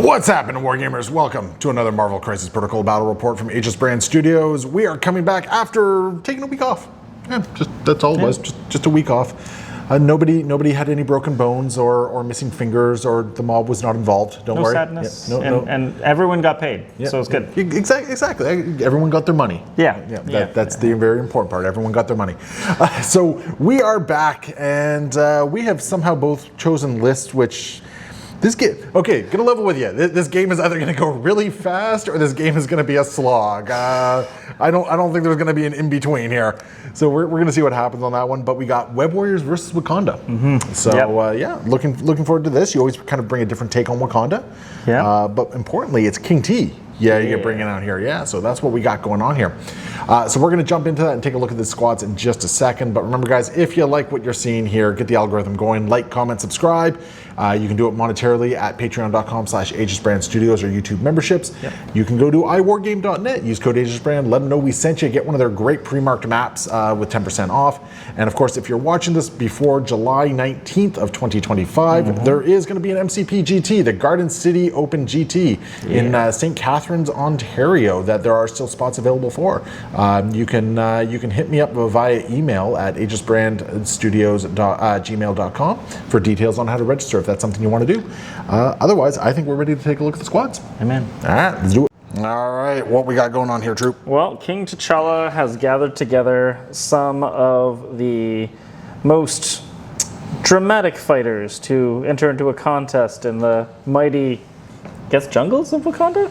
What's happening, Wargamers? Welcome to another Marvel Crisis Protocol Battle Report from Aegis Brand Studios. We are coming back after taking a week off. Yeah, that's all it was, just a week off. Nobody had any broken bones or missing fingers, or the mob was not involved. Don't worry. No sadness. Yeah, and everyone got paid, so it's good. Exactly. Everyone got their money. That's the very important part. Everyone got their money. So we are back, and we have somehow both chosen lists which... This game, okay, gonna level with you. This game is either gonna go really fast or this game is gonna be a slog. I don't think there's gonna be an in-between here. So we're gonna see what happens on that one. But we got Web Warriors versus Wakanda. So yeah, looking forward to this. You always kind of bring a different take on Wakanda. Yeah. But importantly, it's King T. Yeah, you get bringing out here. Yeah, so that's what we got going on here. So we're going to jump into that and take a look at the squads in just a second. But remember, guys, if you like what you're seeing here, get the algorithm going. Like, comment, subscribe. You can do it monetarily at patreon.com/AegisBrandStudios or YouTube memberships. You can go to iwargame.net, use code AegisBrand, let them know we sent you, get one of their great pre-marked maps with 10% off. And of course, if you're watching this before July 19th of 2025, there is going to be an MCP GT, the Garden City Open GT in St. Catharines, Ontario, that there are still spots available for. You can hit me up via email at aegisbrandstudios@gmail.com for details on how to register if that's something you want to do. Otherwise, I think we're ready to take a look at the squads. Amen. All right, let's do it. All right, what we got going on here, Troop? Well, King T'Challa has gathered together some of the most dramatic fighters to enter into a contest in the mighty, jungles of Wakanda?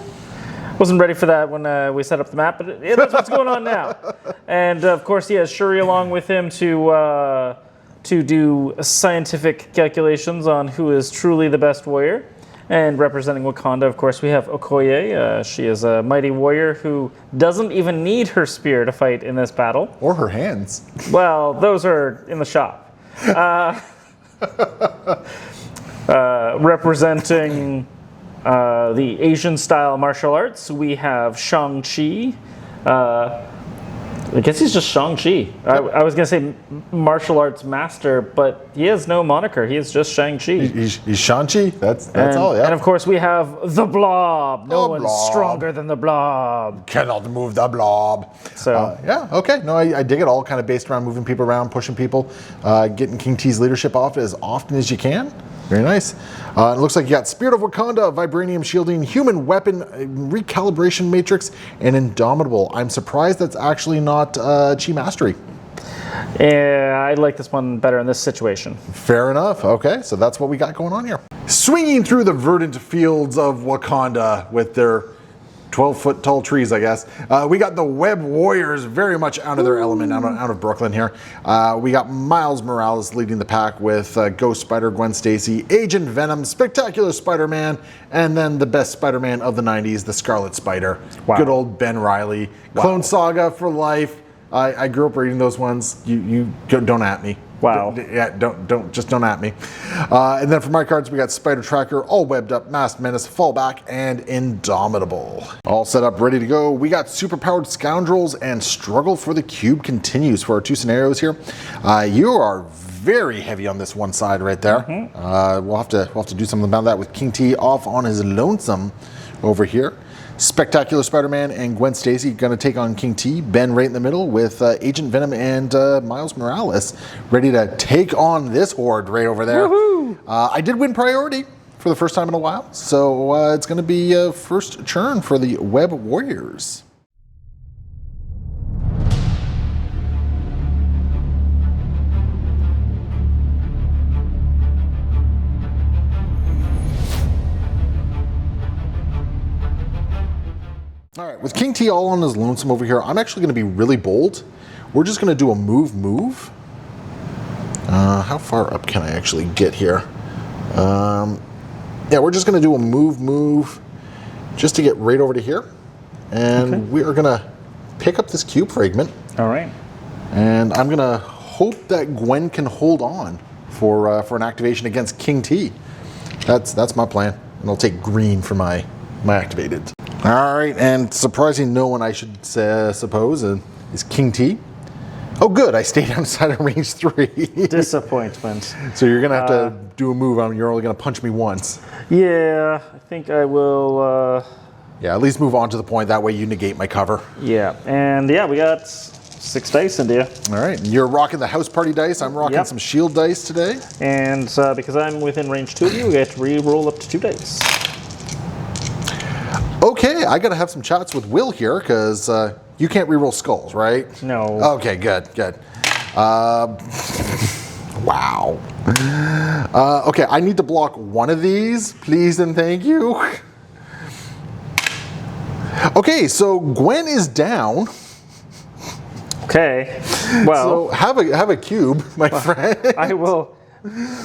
Wasn't ready for that when we set up the map, but that's what's going on now. And of course, he has Shuri along with him to do scientific calculations on who is truly the best warrior. And representing Wakanda, of course, we have Okoye. She is a mighty warrior who doesn't even need her spear to fight in this battle. Or her hands. Well, those are in the shop. Representing the Asian-style martial arts, we have Shang-Chi. I guess he's just Shang-Chi. I was going to say martial arts master, but he has no moniker. He is just Shang-Chi. He's Shang-Chi? That's all, yeah. And of course we have the Blob. No one's stronger than the Blob. Cannot move the Blob. So yeah, okay. No, I dig it all, kind of based around moving people around, pushing people, getting King T's leadership off as often as you can. Very nice. It looks like you got Spirit of Wakanda, Vibranium Shielding, Human Weapon, Recalibration Matrix, and Indomitable. I'm surprised that's actually not Chi Mastery. Yeah, I like this one better in this situation. Fair enough. Okay, so that's what we got going on here. Swinging through the verdant fields of Wakanda with their 12-foot tall trees, I guess. We got the Web Warriors very much out of their element, out of Brooklyn here. We got Miles Morales leading the pack with Ghost Spider, Gwen Stacy, Agent Venom, Spectacular Spider-Man, and then the best Spider-Man of the 90s, the Scarlet Spider. Wow. Good old Ben Reilly. Wow. Clone Saga for life. I grew up reading those ones. You don't at me. Wow. Don't at me. And then for my cards, we got Spider Tracker, All Webbed Up, Masked Menace, Fallback, and Indomitable. All set up, ready to go. We got Superpowered Scoundrels and Struggle for the Cube continues for our two scenarios here. You are very heavy on this one side right there. We'll have to do something about that with King T off on his lonesome over here. Spectacular Spider-Man and Gwen Stacy going to take on King T. Ben right in the middle with Agent Venom and Miles Morales ready to take on this horde right over there. I did win priority for the first time in a while, so it's going to be first turn for the Web Warriors. All right, with King T all on his lonesome over here, I'm actually going to be really bold. We're just going to do a move. How far up can I actually get here? Yeah, we're just going to do a move just to get right over to here. And we are going to pick up this cube fragment. All right. And I'm going to hope that Gwen can hold on for an activation against King T. That's my plan. And I'll take green for my activated. All right, and surprising no one, I should say, suppose, is King T. Oh, good. I stayed outside of range 3. Disappointment. So you're going to have to do a move on me. You're only going to punch me once. Yeah, I think I will... Yeah, at least move on to the point. That way you negate my cover. Yeah, and yeah, we got 6 dice into you. All right. You're rocking the house party dice. I'm rocking some shield dice today. And because I'm within range 2 of you, we get to re-roll up to 2 dice. Okay, I got to have some chats with Will here because you can't re-roll skulls, right? No. Okay, good. Wow. Okay, I need to block one of these, please and thank you. Okay, so Gwen is down. Okay. Well, So have a cube, my friend. I will.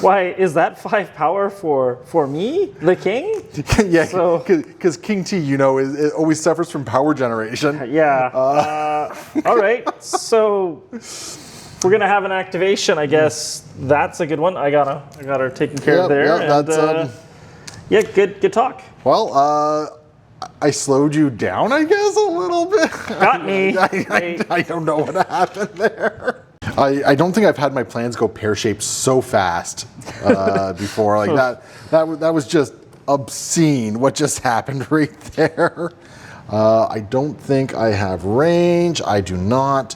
Why is that 5 power for me, the king? Yeah, So- because King T, you know, it always suffers from power generation. Yeah. All right. So if we're gonna have an activation, I guess that's a good one. I got her taken care of there. Yeah, that's yeah, good talk. well. I slowed you down, I guess, a little bit. Got me. I don't know what happened there. I don't think I've had my plans go pear-shaped so fast before. Like that was just obscene what just happened right there. I don't think I have range. I do not.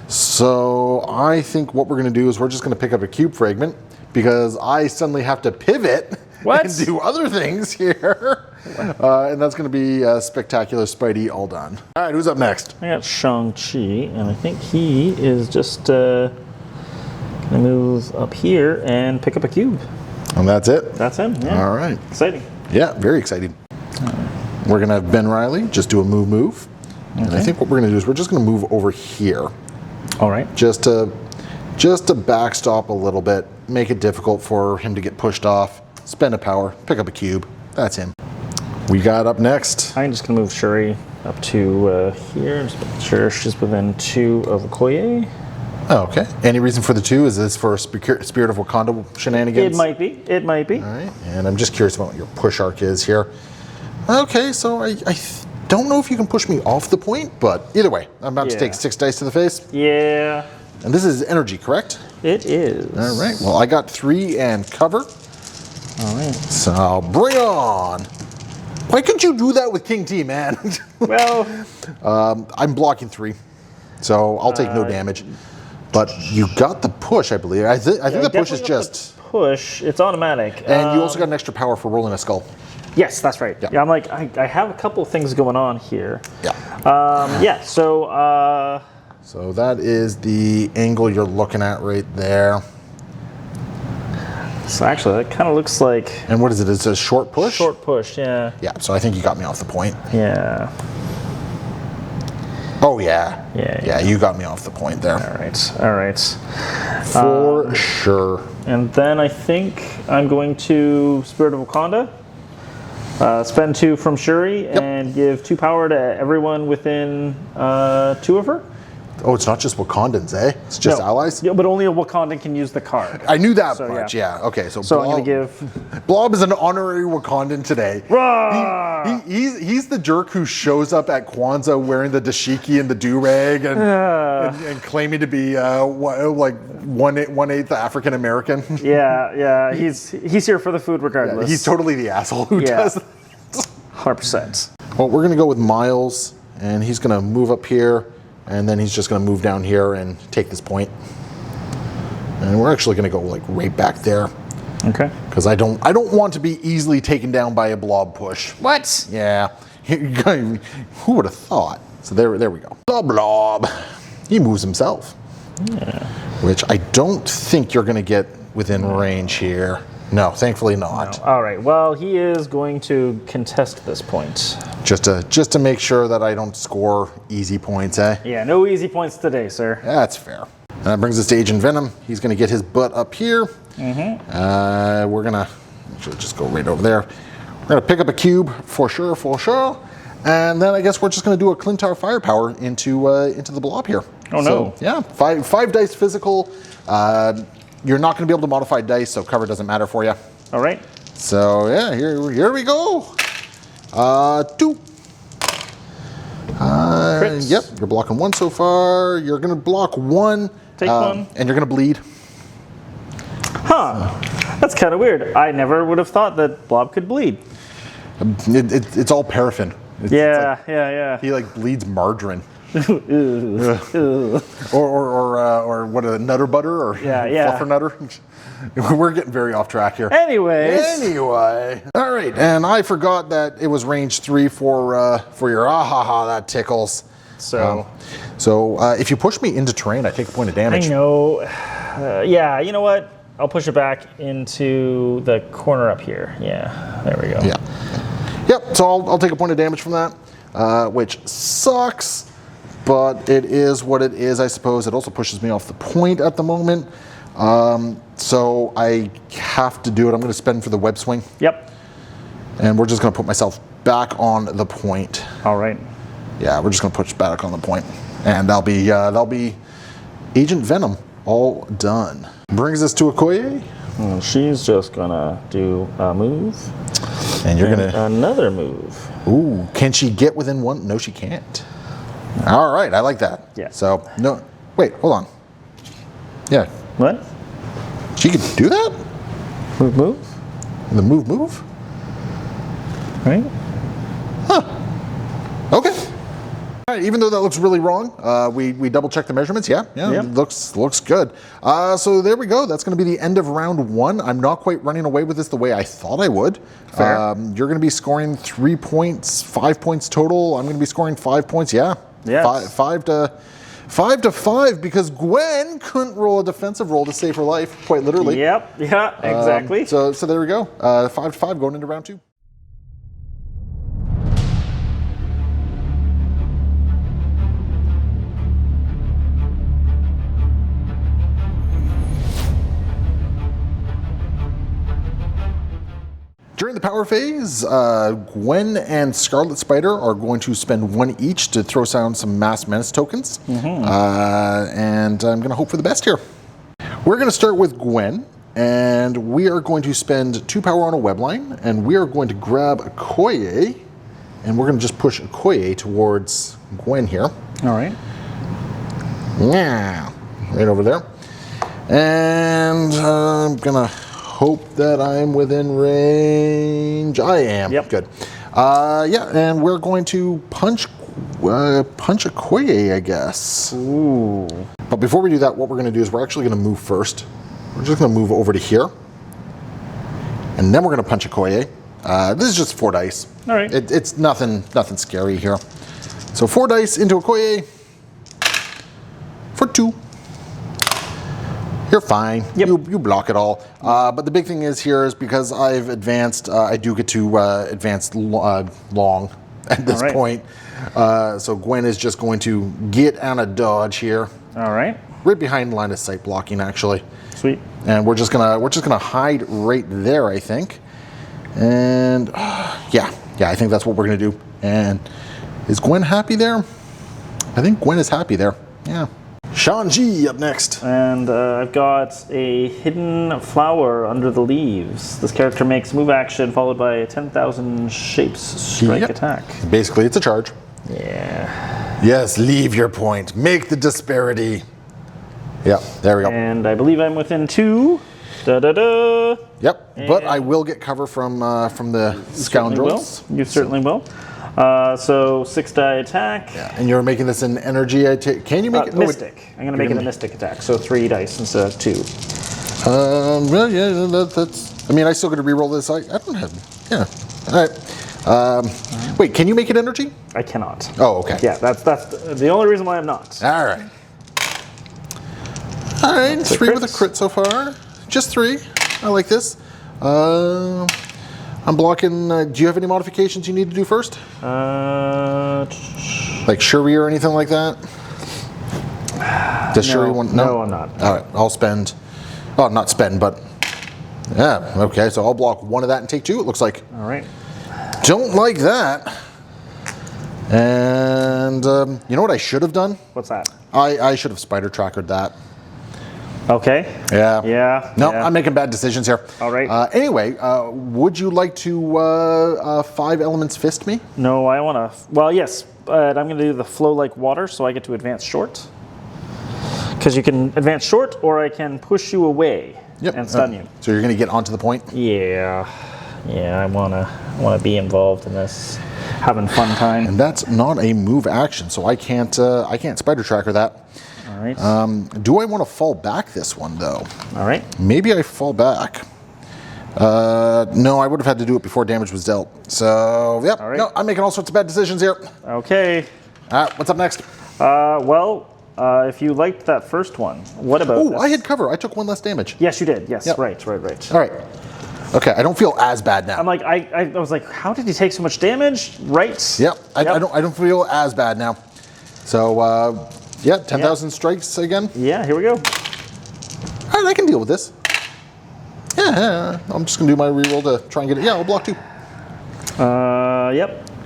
So I think what we're going to do is we're just going to pick up a cube fragment because I suddenly have to pivot and do other things here. And that's going to be Spectacular Spidey all done. All right, who's up next? I got Shang-Chi, and I think he is just going to move up here and pick up a cube. And that's it? That's him, yeah. All right. Exciting. Yeah, very exciting. We're going to have Ben Riley just do a move. Okay. And I think what we're going to do is we're just going to move over here. All right. Just to backstop a little bit, make it difficult for him to get pushed off, spend a power, pick up a cube. That's him. We got up next. I'm just going to move Shuri up to here. Just make sure she's within 2 of Okoye. Oh, okay. Any reason for the 2? Is this for Spirit of Wakanda shenanigans? It might be. It might be. All right. And I'm just curious about what your push arc is here. Okay, so I don't know if you can push me off the point, but either way, I'm about to take 6 dice to the face. Yeah. And this is energy, correct? It is. All right. Well, I got 3 and cover. All right. So bring on. Why couldn't you do that with King T, man? Well, I'm blocking 3, so I'll take no damage. But you got the push, I believe. I think the push is just push. It's automatic. And you also got an extra power for rolling a skull. Yes, that's right. Yeah, I'm like I have a couple of things going on here. Yeah. Yeah. So. So that is the angle you're looking at right there. So actually, that kind of looks like... And what is it? It's a short push? Short push, yeah. Yeah, so I think you got me off the point. Yeah. Oh, yeah. Yeah, you got me off the point there. All right. For sure. And then I think I'm going to Spirit of Wakanda. Spend 2 from Shuri and give 2 power to everyone within 2 of her. Oh, it's not just Wakandans, eh? It's just allies? Yeah, but only a Wakandan can use the card. I knew that much, yeah. Okay, so I'm going to give... Blob is an honorary Wakandan today. He's the jerk who shows up at Kwanzaa wearing the dashiki and the do-rag and claiming to be like 1/8 African American. Yeah. He's here for the food regardless. Yeah, he's totally the asshole who does that. 100%. Well, we're going to go with Miles, and he's going to move up here. And then he's just going to move down here and take this point. And we're actually going to go like right back there. Okay. Because I don't want to be easily taken down by a blob push. What? Yeah. Who would have thought? So there we go. The blob. He moves himself. Yeah. Which I don't think you're going to get within range here. No, thankfully not. No. All right. Well, he is going to contest this point. Just to make sure that I don't score easy points, eh? Yeah, no easy points today, sir. That's fair. And that brings us to Agent Venom. He's going to get his butt up here. Mm-hmm. We're going to just go right over there. We're going to pick up a cube for sure. And then I guess we're just going to do a Clintar firepower into the blob here. Oh, no. So, yeah, five dice physical. You're not going to be able to modify dice, so cover doesn't matter for you. All right. So, yeah, here we go. 2. crits. Yep, you're blocking 1 so far. You're going to block 1. Take 1. And you're going to bleed. Huh. That's kind of weird. I never would have thought that Blob could bleed. It's all paraffin. Yeah. He like bleeds margarine. or what, a nutter butter or fluffer nutter? We're getting very off track here. Anyway. All right, and I forgot that it was range 3 for your that tickles. So if you push me into terrain, I take a point of damage. I know. Yeah, you know what? I'll push it back into the corner up here. Yeah, there we go. Yeah. Yep, so I'll take a point of damage from that, which sucks, but it is what it is, I suppose. It also pushes me off the point at the moment. So I have to do it. I'm going to spend for the web swing. Yep. And we're just going to put myself back on the point. All right. Yeah, we're just going to push back on the point. And that'll be Agent Venom all done. Brings us to Okoye. Well, she's just going to do a move. And you're going to... Another move. Ooh, can she get within 1? No, she can't. All right, I like that. Yeah. So, no, wait, hold on. Yeah. What? She could do that? Move? The move? Right? Huh. Okay. All right, even though that looks really wrong, we double checked the measurements. Yeah. Looks good. So there we go. That's going to be the end of round 1. I'm not quite running away with this the way I thought I would. Fair. You're going to be scoring 3 points, 5 points total. I'm going to be scoring 5 points. Yeah. Yes. 5 to 5 because Gwen couldn't roll a defensive roll to save her life, quite literally. Yep. Yeah. Exactly. So there we go. 5 to 5 going into round 2. During the power phase, Gwen and Scarlet Spider are going to spend 1 each to throw down some mass menace tokens. And I'm going to hope for the best here. We're going to start with Gwen, and we are going to spend 2 power on a web line, and we are going to grab Okoye, and we're going to just push Okoye towards Gwen here. All right. Yeah, right over there. And I'm going to hope that I'm within range. I am. Yep. Good. Yeah, and we're going to punch Okoye, I guess. Ooh. But before we do that, what we're going to do is we're actually going to move first. We're just going to move over to here. And then we're going to punch Okoye. This is just 4 dice. All right. It's nothing scary here. So 4 dice into Okoye for 2. You're fine. Yep. You block it all. But the big thing is here is because I've advanced, I do get to advance long at this point. So Gwen is just going to get on a dodge here. All right. Right behind line of sight blocking, actually. Sweet. And we're just gonna hide right there, I think. And yeah, I think that's what we're gonna do. And is Gwen happy there? I think Gwen is happy there. Yeah. Shanji up next. And I've got a hidden flower under the leaves. This character makes move action followed by a 10,000 shapes strike attack. Basically, it's a charge. Yeah. Yes, leave your point. Make the disparity. Yeah, there we go. And I believe I'm within 2. Da-da-da. Yep, but I will get cover from the scoundrels. You certainly will. So 6 die attack. Yeah, and you're making this an energy. Can you make it mystic? I'm going to make it a mystic attack. So 3 dice instead of 2. Well, yeah, that's. I mean, I still got to re-roll this. I don't have. Yeah. All right. Wait, can you make it energy? I cannot. Oh, okay. Yeah, that's the only reason why I'm not. All right. All right, 3 with a crit so far. Just 3. I like this. I'm blocking. Do you have any modifications you need to do first? Like Shuri or anything like that? Does Shuri want? No, I'm not. All right, I'll spend. Oh, not spend, but yeah. Okay, so I'll block 1 of that and take 2. It looks like. All right. Don't like that. And you know what I should have done? What's that? I should have spider trackered that. Okay. Yeah. Yeah. No, yeah. I'm making bad decisions here. All right. Anyway, would you like to 5 elements fist me? No, I want to. Well, yes. but I'm going to do the flow like water, so I get to advance short. Because you can advance short, or I can push you away and stun you. So you're going to get onto the point? Yeah. Yeah, I wanna be involved in this, having fun time. And that's not a move action, so I can't spider tracker that. All right. Do I want to fall back this one though? All right. Maybe I fall back. No, I would have had to do it before damage was dealt. So yep. All right. No, I'm making all sorts of bad decisions here. Okay. What's up next? If you liked that first one, what about? Oh, I had cover. I took one less damage. Yes, you did. Yes. Yep. Right. All right. Okay, I don't feel as bad now. I'm like, I was like, how did he take so much damage? Right. Yep. I don't feel as bad now. So 10,000 strikes again. Yeah. Here we go. All right, I can deal with this. Yeah. I'm just gonna do my reroll to try and get it. Yeah, I'll block 2.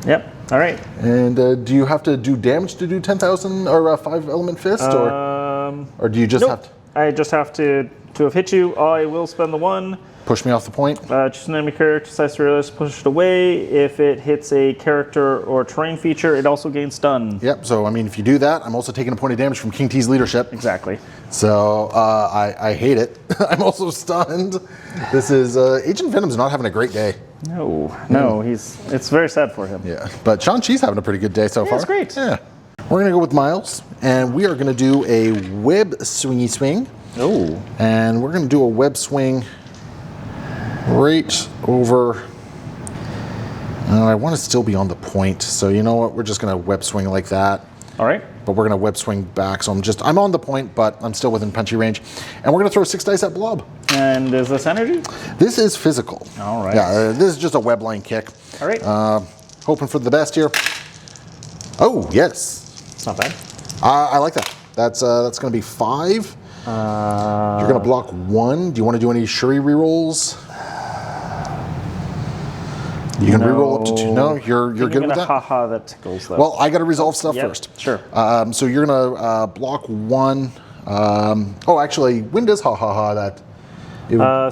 Yep. All right. And do you have to do damage to do 10,000 or 5 element fist, or do you just have to? I just have to have hit you. I will spend the 1. Push me off the point. Choose an enemy character, size realist, push it away. If it hits a character or terrain feature, it also gains stun. Yep, so I mean, if you do that, I'm also taking a point of damage from King T's leadership. Exactly. So I hate it. I'm also stunned. This is, Agent Venom's not having a great day. No, it's very sad for him. Yeah, but Shang-Chi's having a pretty good day so far. It's great. Yeah. We're gonna go with Miles, and we are gonna do a web swingy swing. Oh. And we're gonna do a web swing right over. I want to still be on the point, so you know what? We're just gonna web swing like that. All right. But we're gonna web swing back, so I'm on the point, but I'm still within punchy range. And we're gonna throw 6 dice at Blob. And is this energy? This is physical. All right. Yeah, this is just a web line kick. All right. Hoping for the best here. Oh yes. It's not bad. I like that. That's gonna be 5. You're gonna block 1. Do you want to do any Shuri rerolls? You can reroll up to 2. No, you're good with that. Haha, that tickles though. Well, I got to resolve stuff first. Sure. So you're gonna block 1. Actually, when does that?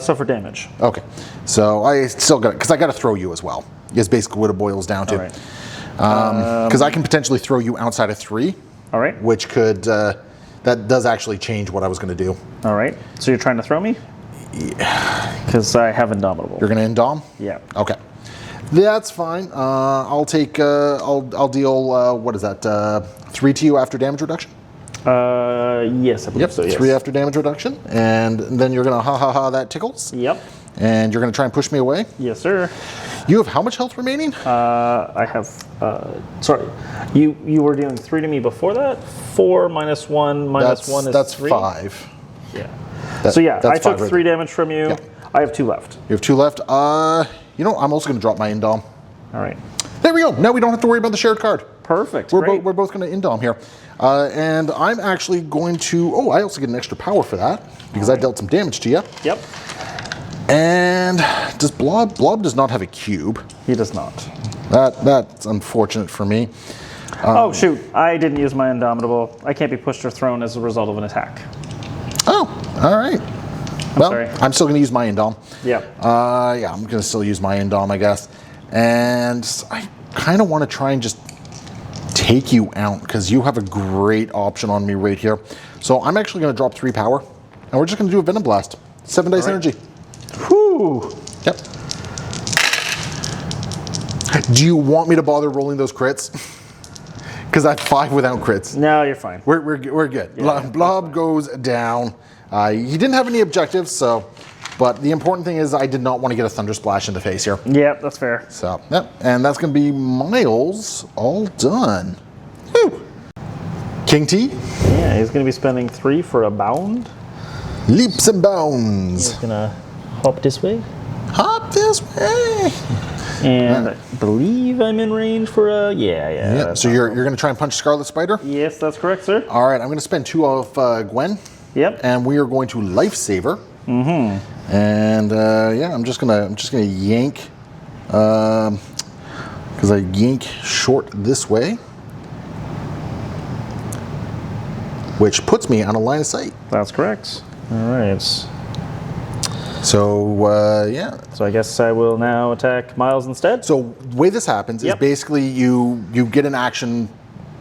So for damage. Okay. So I still got it because I got to throw you as well. Is basically what it boils down to. All right. Because I can potentially throw you outside of 3. All right. Which could that does actually change what I was going to do. All right. So you're trying to throw me? Yeah. Because I have Indomitable. You're going to Indom? Yeah. Okay. That's fine. I'll take. I'll deal. What is that? 3 to you after damage reduction. Yes, I believe so. Yes. 3 after damage reduction, and then you're gonna that tickles. Yep. And you're gonna try and push me away. Yes, sir. You have how much health remaining? I have. Sorry, you were dealing 3 to me before that. 4 minus 1 minus 1 is that's 3. 5. Yeah. I took 3 damage from you. Yeah. I have 2 left. You have 2 left. I'm also gonna drop my Indom. All right. There we go. Now we don't have to worry about the shared card. Perfect. We're both going to Indom here. And I'm actually going to... Oh, I also get an extra power for that because I dealt some damage to you. Yep. And does Blob... Blob does not have a cube. He does not. That's unfortunate for me. Oh, shoot. I didn't use my Indomitable. I can't be pushed or thrown as a result of an attack. Oh, all right. Sorry. I'm still going to use my Indom. Yep. I'm going to still use my Indom, I guess. And I kind of want to try and just take you out because you have a great option on me right here. So I'm actually going to drop 3 power, and we're just going to do a Venom Blast. 7 dice energy. Whew. Yep. Do you want me to bother rolling those crits? Because I have 5 without crits. No, you're fine. We're good. Yeah, Blob goes down. He didn't have any objectives, so... But the important thing is I did not want to get a Thunder Splash in the face here. Yep, that's fair. So, yep. And that's going to be Miles all done. Woo. King T? Yeah, he's going to be spending 3 for a bound. Leaps and bounds. He's going to hop this way. Hop this way. And I believe I'm in range for a... Yeah. So you're going to try and punch Scarlet Spider? Yes, that's correct, sir. All right, I'm going to spend 2 off Gwen. Yep. And we are going to Lifesaver. Mm-hmm. And I'm just gonna yank because I yank short this way, which puts me on a line of sight. That's correct. All right. So, yeah. So I guess I will now attack Miles instead. So the way this happens is basically you get an action,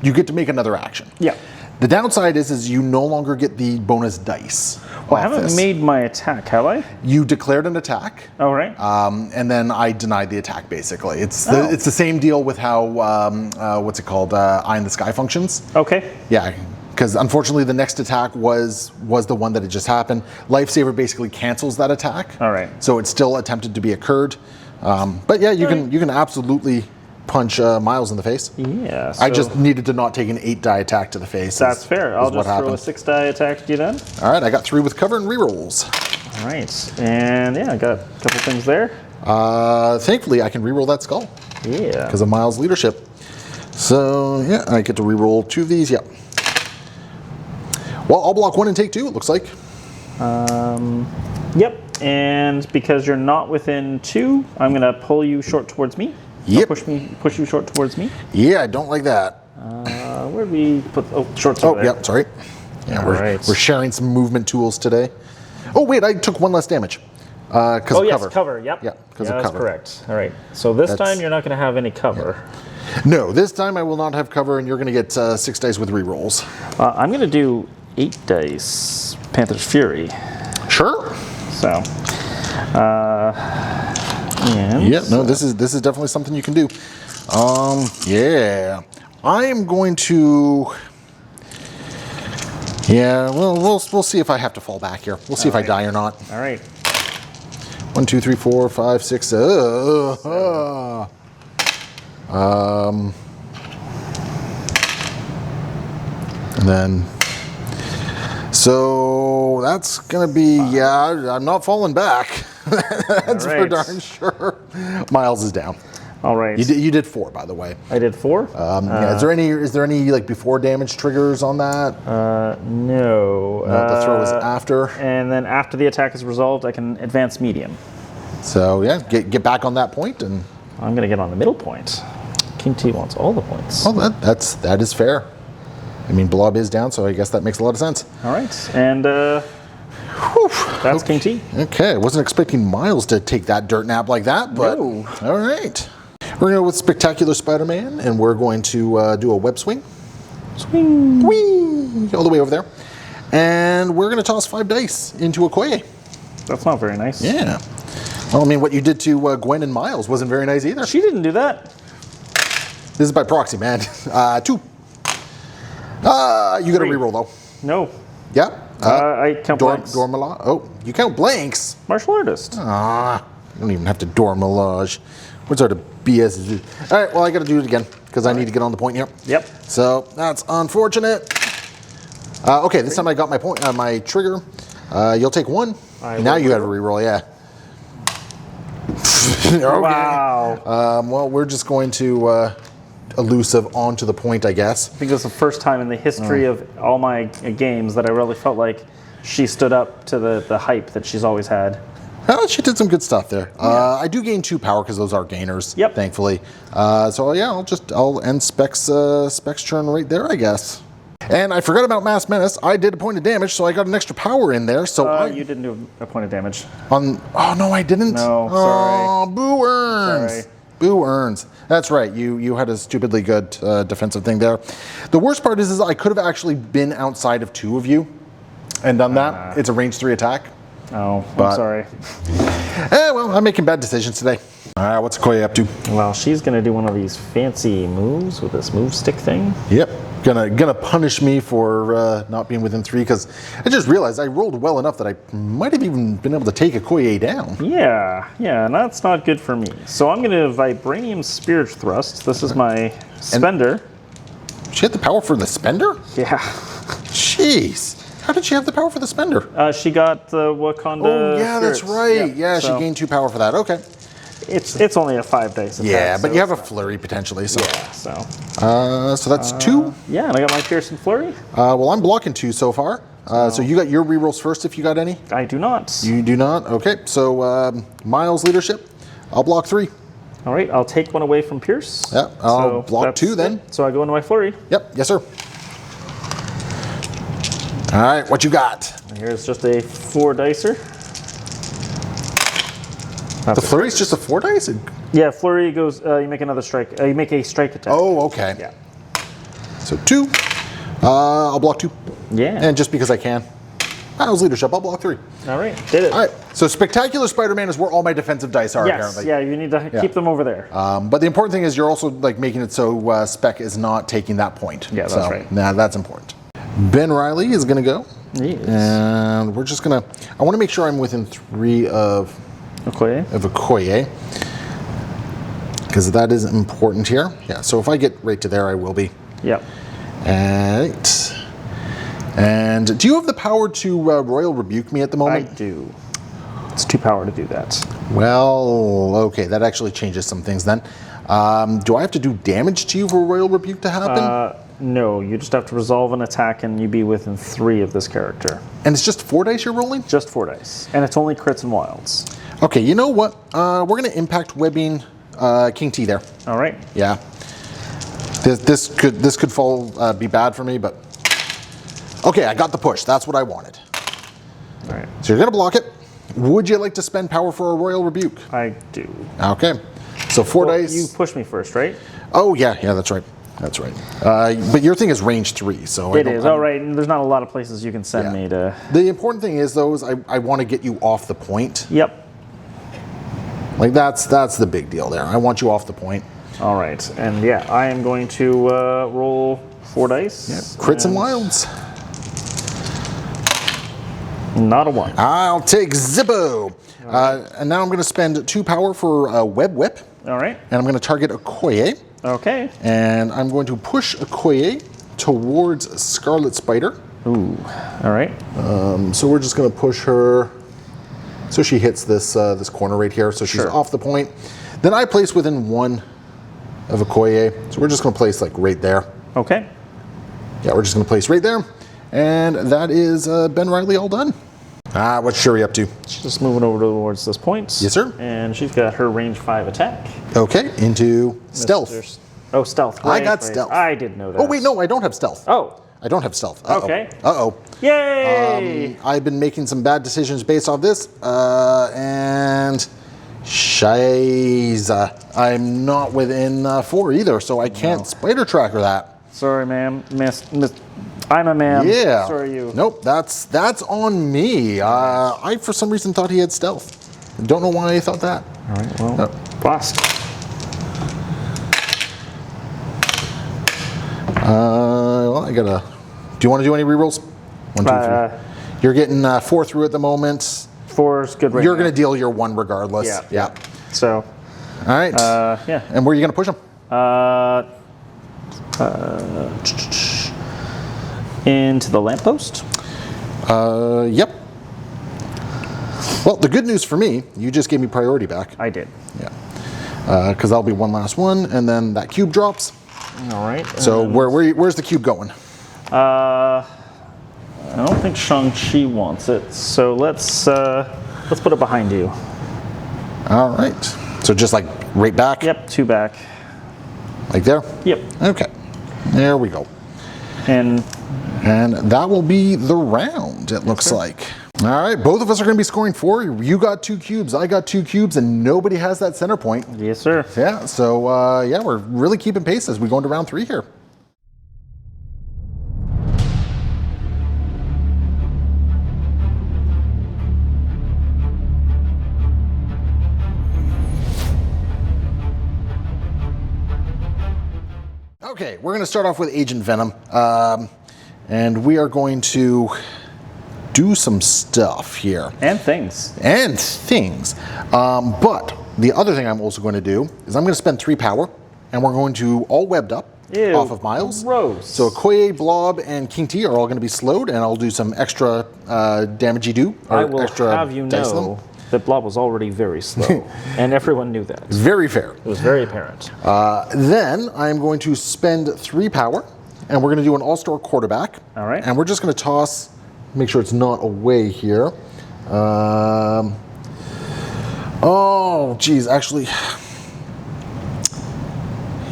you get to make another action. Yeah. The downside is you no longer get the bonus dice. Well, I haven't made my attack, have I? You declared an attack. Oh, right. And then I denied the attack, basically. It's the same deal with how, what's it called, Eye in the Sky functions. Okay. Yeah, because unfortunately the next attack was the one that had just happened. Lifesaver basically cancels that attack. All right. So it's still attempted to be occurred. But yeah, you can absolutely punch Miles in the face. Yeah. I just needed to not take an 8-die attack to the face. That's fair. I'll just throw a 6-die attack to you then. All right, I got 3 with cover and rerolls. All right, and yeah, I got a couple things there. Thankfully, I can reroll that skull. Yeah. Because of Miles' leadership. So yeah, I get to reroll 2 of these. Yep. Well, I'll block 1 and take 2. It looks like. Yep. And because you're not within 2, I'm gonna pull you short towards me. Yep. Push you short towards me. Yeah, I don't like that. Where do we put? Oh, short. Oh, yeah. Sorry. Yeah, we're sharing some movement tools today. Oh wait, I took 1 less damage. Because of cover. Yes, cover. Yep. Yeah, because of that's cover. Correct. All right. So this time you're not going to have any cover. Yeah. No, this time I will not have cover, and you're going to get 6 dice with rerolls. I'm going to do 8 dice. Panther's Fury. Sure. So. Yeah. No, this is definitely something you can do. Yeah. I am going to. Yeah. Well, we'll see if I have to fall back here. We'll see if I die or not. All right. 1, 2, 3, 4, 5, 6. And then. So that's gonna be I'm not falling back. That's for darn sure. Miles is down. All right. You did 4, by the way. I did 4. Yeah. Is there any like before damage triggers on that? No. The throw is after. And then after the attack is resolved, I can advance medium. So yeah, get back on that point, and I'm gonna get on the middle point. King T wants all the points. Well, that is fair. I mean, Blob is down, so I guess that makes a lot of sense. All right, and that's King T. Okay, I wasn't expecting Miles to take that dirt nap like that, but no. All right. We're going to go with Spectacular Spider-Man, and we're going to do a web swing. Swing. Whee! All the way over there. And we're going to toss 5 dice into Okoye. That's not very nice. Yeah. Well, I mean, what you did to Gwen and Miles wasn't very nice either. She didn't do that. This is by proxy, man. 2. You got to reroll, though. No. Yeah. I count blanks. Dormelage. Oh, you count blanks. Martial artist. You don't even have to Dormelage. What sort of BS is this? All right, well, I got to do it again because I need to get on the point here. Yep. So that's unfortunate. Okay, this time I got my point, my trigger. You'll take 1. Now you got to reroll, yeah. Okay. Wow. Well, we're just going to elusive onto the point, I guess. I think it was the first time in the history of all my games that I really felt like she stood up to the hype that she's always had. Well, she did some good stuff there. Yeah. I do gain 2 power because those are gainers. Yep. Thankfully. So yeah, I'll end Specs turn right there, I guess. And I forgot about Mass Menace. I did a point of damage, so I got an extra power in there. So you didn't do a point of damage. Oh no, I didn't. No, sorry. Oh, boo earns. Sorry. Boo earns. That's right. You had a stupidly good defensive thing there. The worst part is I could have actually been outside of 2 of you and done that. It's a range 3 attack. Oh, I'm sorry. Well, I'm making bad decisions today. All right, what's Okoye up to? Well, she's going to do one of these fancy moves with this move stick thing. Yep. Gonna punish me for not being within 3 because I just realized I rolled well enough that I might have even been able to take Okoye down. Yeah, and that's not good for me. So I'm going to Vibranium Spirit Thrust. This is my spender. She had the power for the spender? Yeah. Jeez. How did she have the power for the spender? She got the Wakanda. Oh, yeah, spirits. that's right. Yeah, she gained 2 power for that. Okay. It's only a 5 dice attack. Yeah, but you have a flurry potentially. So. Yeah, so. So that's 2. Yeah, and I got my Piercing Flurry. Well, I'm blocking 2 so far. So you got your rerolls first if you got any? I do not. You do not? Okay, so Miles' leadership, I'll block 3. All right, I'll take 1 away from Pierce. Yeah, I'll block 2 then. So I go into my Flurry. Yep, yes sir. All right, what you got? Here's just a 4 dicer. The flurry's just a 4 dice? Yeah, flurry goes, you make another strike. You make a strike attack. Oh, okay. Yeah. So 2. I'll block 2. Yeah. And just because I can. That was leadership. I'll block 3. All right, did it. All right. So Spectacular Spider-Man is where all my defensive dice are, yes, apparently. yeah, you need to keep them over there. But the important thing is you're also like making it so Spec is not taking that point. Yeah, that's right. Nah, that's important. Ben Reilly is going to go. Yes. And we're just going to... I want to make sure I'm within 3 of Okoye. Because that is important here. Yeah, so if I get right to there, I will be. Yep. Right. And do you have the power to Royal Rebuke me at the moment? I do. It's 2 power to do that. Well, okay, that actually changes some things then. Do I have to do damage to you for Royal Rebuke to happen? No, you just have to resolve an attack and you be within 3 of this character. And it's just 4 dice you're rolling? Just 4 dice. And it's only crits and wilds. Okay, you know what? We're going to impact webbing King T there. All right. Yeah. This could fall be bad for me, but okay, I got the push. That's what I wanted. All right. So you're going to block it. Would you like to spend power for a Royal Rebuke? I do. Okay. So 4 dice. You push me first, right? Oh yeah, that's right. That's right. But your thing is range 3, so it is. All right. There's not a lot of places you can send me to. The important thing is though is I want to get you off the point. Yep. Like that's the big deal there. I want you off the point. All right, and yeah, I am going to roll 4 dice. Yeah, crits and wilds. Not a 1. I'll take Zippo. And now I'm going to spend 2 power for Web Whip. All right. And I'm going to target Okoye. Okay. And I'm going to push Okoye towards Scarlet Spider. Ooh. All right. So we're just going to push her so she hits this this corner right here. So she's off the point. Then I place within 1 of Okoye. So we're just going to place like right there. Okay. Yeah, we're just going to place right there. And that is Ben Reilly all done. What's Shuri up to? She's just moving over towards this point. Yes, sir. And she's got her range 5 attack. Okay, into stealth. Oh, stealth. Right, I got stealth. I didn't know that. Oh, wait, no, I don't have stealth. Oh. I don't have stealth. Uh-oh. Okay. Uh-oh. Yay! I've been making some bad decisions based off this. And... Shiza. I'm not within 4 either, so I can't spider tracker that. Sorry, ma'am. Miss. I'm a man. Yeah. Sorry, you. Nope, that's on me. I, for some reason, thought he had stealth. Don't know why I thought that. All right, well, blast. Well, I gotta... Do you want to do any rerolls? 1, 2, 3. You're getting 4 through at the moment. 4 is good right You're now. going to deal your 1 regardless. Yeah. So. All right. Yeah. And where are you going to push him? Into the lamppost? Yep. Well, the good news for me, you just gave me priority back. I did. Yeah. Because that'll be one last one, and then that cube drops. All right. So where's the cube going? I don't think Shang-Chi wants it, so let's put it behind you. All right. So just like right back? Yep, 2 back. Like there? Yep. Okay. There we go. And that will be the round, it looks like. All right, both of us are going to be scoring 4. You got 2 cubes, I got 2 cubes, and nobody has that center point. Yes, sir. Yeah, so yeah, we're really keeping pace as we go into round 3 here. Okay, we're going to start off with Agent Venom, and we are going to do some stuff here. And things. But the other thing I'm also going to do is I'm going to spend 3 power, and we're going to all webbed up off of Miles. Gross. So Okoye, Blob, and King T are all going to be slowed, and I'll do some extra damage-y do. I will have you know that Blob was already very slow, and everyone knew that. Very fair. It was very apparent. Then I'm going to spend 3 power, and we're going to do an all-star quarterback. All right. And we're just going to toss, make sure it's not away here. Oh, geez, actually.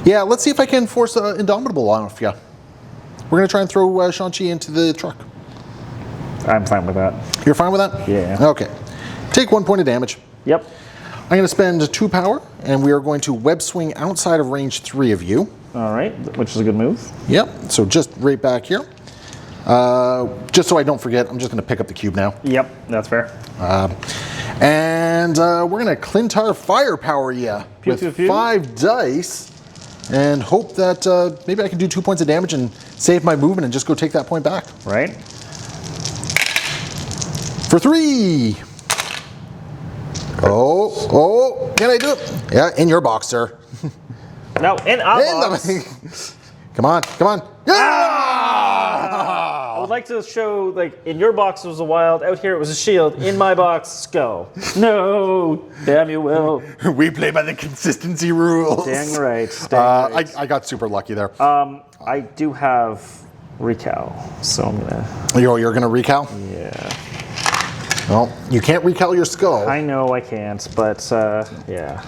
Yeah, let's see if I can force Indomitable off you. We're going to try and throw Shang-Chi into the truck. I'm fine with that. You're fine with that? Yeah. Okay. Take 1 point of damage. Yep. I'm going to spend 2 power, and we are going to web swing outside of range 3 of you. All right, which is a good move. Yep, so just right back here. Just so I don't forget, I'm just going to pick up the cube now. Yep, that's fair. And we're going to Clintar Firepower you with 5 dice and hope that maybe I can do 2 points of damage and save my movement and just go take that point back. Right. For 3. Oh, can I do it? Yeah, in your box, sir. No, in our box. Come on. I would like to show, like, in your box it was a wild, out here it was a shield, in my box, skull. No, damn you, Will. We play by the consistency rules. Dang right. Right. I got super lucky there. I do have recal, so I'm gonna. You're gonna recal? Yeah. Well, you can't recal your skull. I know I can't, but yeah.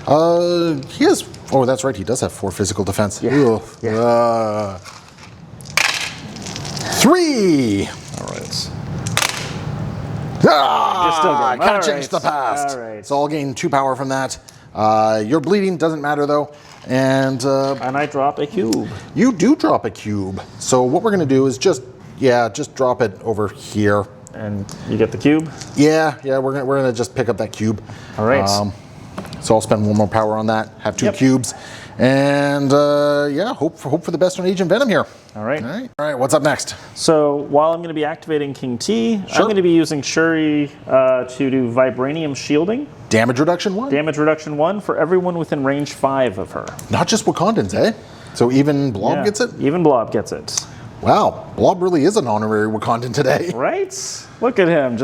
He has. Oh, that's right. He does have 4 physical defense. Yeah. 3. All right. I can't change the past. All right. So I'll gain 2 power from that. Your bleeding doesn't matter though, and I drop a cube. You do drop a cube. So what we're gonna do is just drop it over here. And you get the cube? Yeah, we're gonna just pick up that cube. All right. So I'll spend 1 more power on that, have 2 cubes, and hope for the best on Agent Venom here. All right. All right, what's up next? So while I'm going to be activating King T, I'm going to be using Shuri to do Vibranium Shielding. Damage reduction 1? Damage reduction 1 for everyone within range 5 of her. Not just Wakandans, eh? So even Blob gets it? Even Blob gets it. Wow, Blob really is an honorary Wakandan today. Right? Look at him,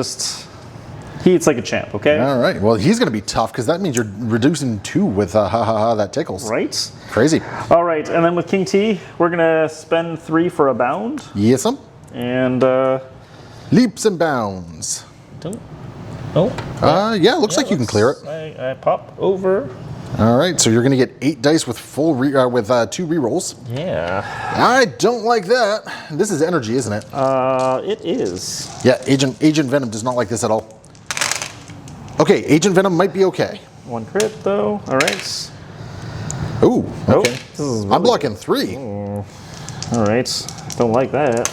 he eats like a champ, okay? All right, well, he's going to be tough because that means you're reducing 2 with that tickles. Right? Crazy. All right, and then with King T, we're going to spend 3 for a bound. Yes'm. And leaps and bounds. Looks like you can clear it. I pop over. All right, so you're going to get 8 dice with 2 rerolls. Yeah. I don't like that. This is energy, isn't it? It is. Yeah, Agent Venom does not like this at all. Okay, Agent Venom might be okay. 1 crit though. All right. Ooh, okay. Really I'm blocking 3. All right. Don't like that.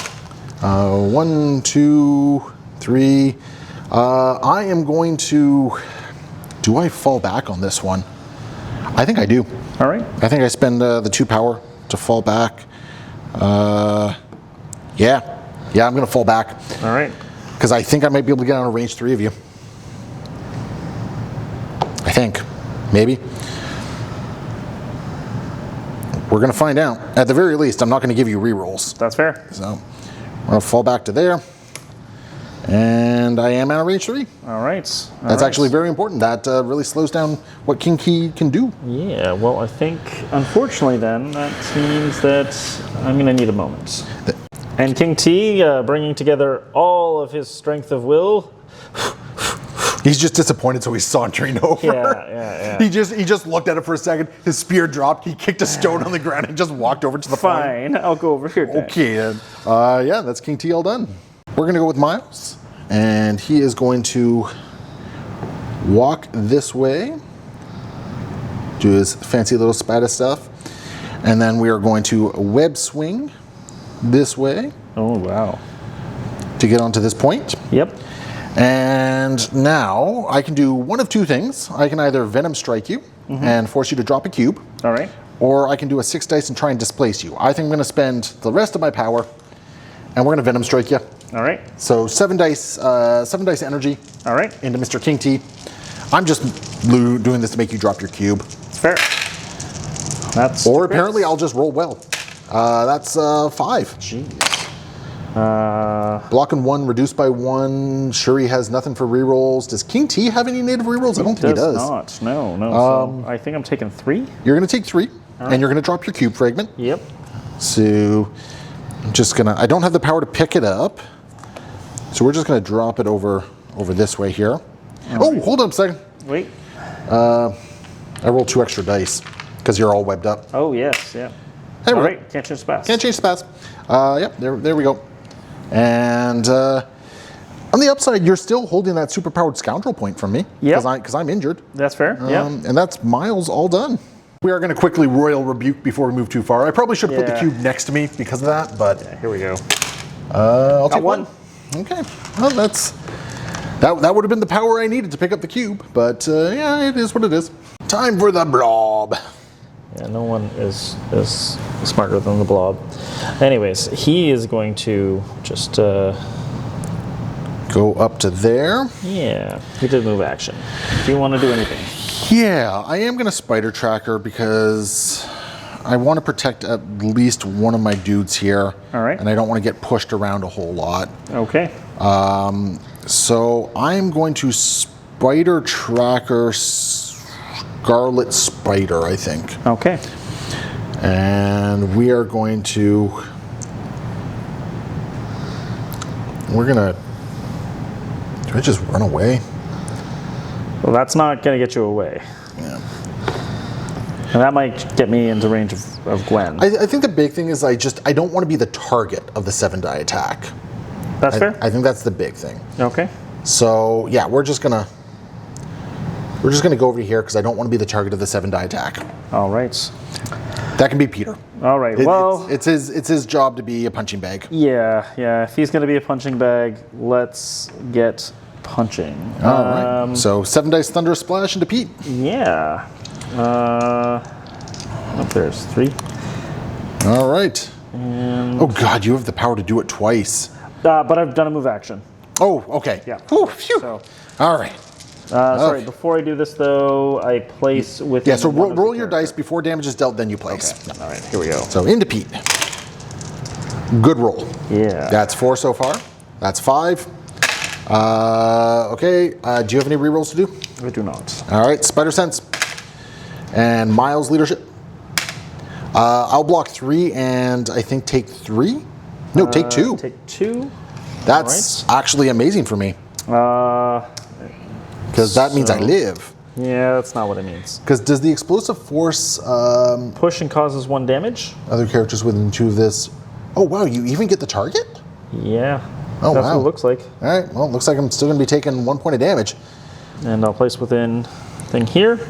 1, 2, 3. I am going to. Do I fall back on this one? I think I do. All right. I think I spend the 2 power to fall back. Yeah, I'm going to fall back. All right. Because I think I might be able to get out of range 3 of you. I think. Maybe. We're going to find out. At the very least, I'm not going to give you rerolls. That's fair. So I'm going to fall back to there. And I am out of range 3. All right. That's actually very important. That really slows down what King T can do. Yeah, well, I think, unfortunately then, that means that I'm going to need a moment. And King T, bringing together all of his strength of will. He's just disappointed, so he's sauntering over. Yeah. He just looked at it for a second. His spear dropped. He kicked a stone on the ground and just walked over to the Fine, point. I'll go over here. Okay, then. That's King T all done. We're going to go with Miles, and he is going to walk this way, do his fancy little spider stuff, and then we are going to web swing this way. Oh, wow. To get onto this point. Yep. And now I can do one of 2 things. I can either Venom Strike you and force you to drop a cube. All right. Or I can do a 6 dice and try and displace you. I think I'm going to spend the rest of my power, and we're going to Venom Strike you. All right. So 7 dice energy. All right. Into Mr. King T. I'm just doing this to make you drop your cube. It's fair. That's. Or apparently I'll just roll well. That's 5. Jeez. Blocking 1, reduced by 1. Shuri has nothing for rerolls. Does King T have any native rerolls? I don't think he does. Not. No. So I think I'm taking 3. You're going to take 3, and you're going to drop your cube fragment. Yep. So I'm just going to. I don't have the power to pick it up, so we're just going to drop it over this way here. Right. Hold on a second. Wait. I rolled 2 extra dice because you're all webbed up. Oh yes, yeah. Hey, all right. Can't change the pass. Can't change the pass. Yep. There we go. And On the upside, you're still holding that superpowered scoundrel point from me. Yeah. Because I'm injured. That's fair. Yeah. And that's Miles all done. We are going to quickly royal rebuke before we move too far. I probably should have put the cube next to me because of that, but Here we go. I'll take one. Okay. Well, that would have been the power I needed to pick up the cube, but yeah, it is what it is. Time for the blob. Yeah, no one is smarter than the blob. Anyways, he is going to just go up to there. Yeah, he did move action. Do you want to do anything? Yeah, I am going to spider tracker because I want to protect at least one of my dudes here. All right. And I don't want to get pushed around a whole lot. Okay. So I'm going to spider tracker Scarlet Spider, I think. Okay. And we are going to... Do I just run away? Well, that's not going to get you away. Yeah. And that might get me into range of Gwen. I think the big thing is I don't want to be the target of the 7-die attack. That's fair? I think that's the big thing. Okay. So yeah, we're just gonna go over here because I don't want to be the target of the 7-die attack. All right. That can be Peter. All right. It's his job to be a punching bag. Yeah. If he's going to be a punching bag, let's get punching. All right. So 7 dice thunderous splash into Pete. Yeah. There's 3. All right. And oh God, you have the power to do it twice. but I've done a move action. Oh, okay. Yeah. Whew, phew. So, all right. sorry, before I do this though, I place within. Yeah, so roll your dice before damage is dealt, then you place. Okay. All right, here we go. So into Pete. Good roll. Yeah. That's 4 so far. That's 5. Okay, do you have any rerolls to do? I do not. All right, Spider Sense. And Miles Leadership. I'll block 3 and I think take 3? No, take 2. Take 2. That's actually amazing for me. Because that means I live. Yeah, that's not what it means. Because does the explosive force push and causes 1 damage? Other characters within 2 of this? Oh wow, you even get the target? Yeah. Oh that's wow. what it looks like. All right. Well, it looks like I'm still going to be taking 1 point of damage. And I'll place within thing here.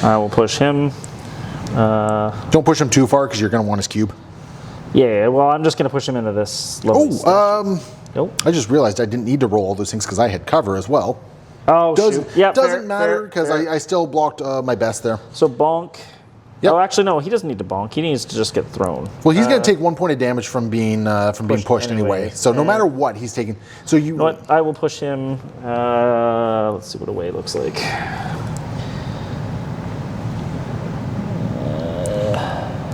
I will push him. Don't push him too far because you're going to want his cube. Yeah. Well, I'm just going to push him into this lovely stuff. Nope. I just realized I didn't need to roll all those things because I had cover as well. Oh, doesn't fair, matter because I still blocked my best there. So bonk. Yep. Oh, actually, no. He doesn't need to bonk. He needs to just get thrown. Well, he's going to take 1 point of damage from being pushed anyway. So no matter what, he's taking. So you know what? I will push him. Let's see what away looks like.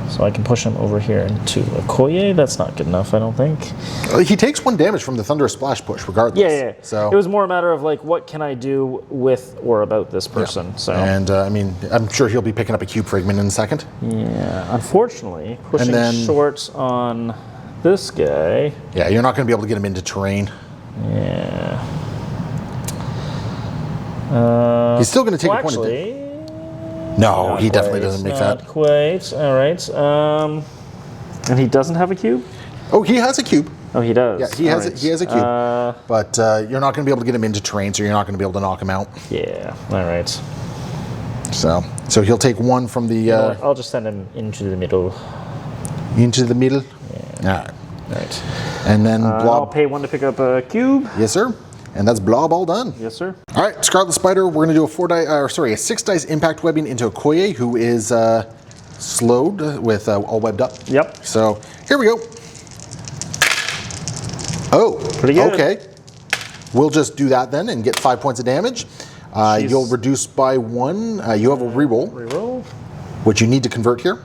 So I can push him over here into Okoye. That's not good enough, I don't think. He takes 1 damage from the Thunderous Splash push, regardless. Yeah. So it was more a matter of like, what can I do with or about this person? Yeah. So and I mean, I'm sure he'll be picking up a cube fragment in a second. Yeah. Unfortunately, pushing short on this guy. Yeah, you're not going to be able to get him into terrain. Yeah. He's still going to take a point of damage. No, he definitely doesn't make that. Not quite. All right. And he doesn't have a cube? Oh, he has a cube. Oh, he does. Yeah, he has a cube. But you're not going to be able to get him into terrain, so you're not going to be able to knock him out. Yeah. All right. So he'll take 1 from the. I'll just send him into the middle. Into the middle. Yeah. All right. And then Blob. I'll pay 1 to pick up a cube. Yes, sir. And that's Blob all done. Yes, sir. All right, Scarlet Spider. We're going to do a 6 dice impact webbing into Okoye, who is slowed with all webbed up. Yep. So here we go. Oh, pretty good. Okay. We'll just do that then and get 5 points of damage. You'll reduce by 1. You have a reroll. Reroll. Which you need to convert here.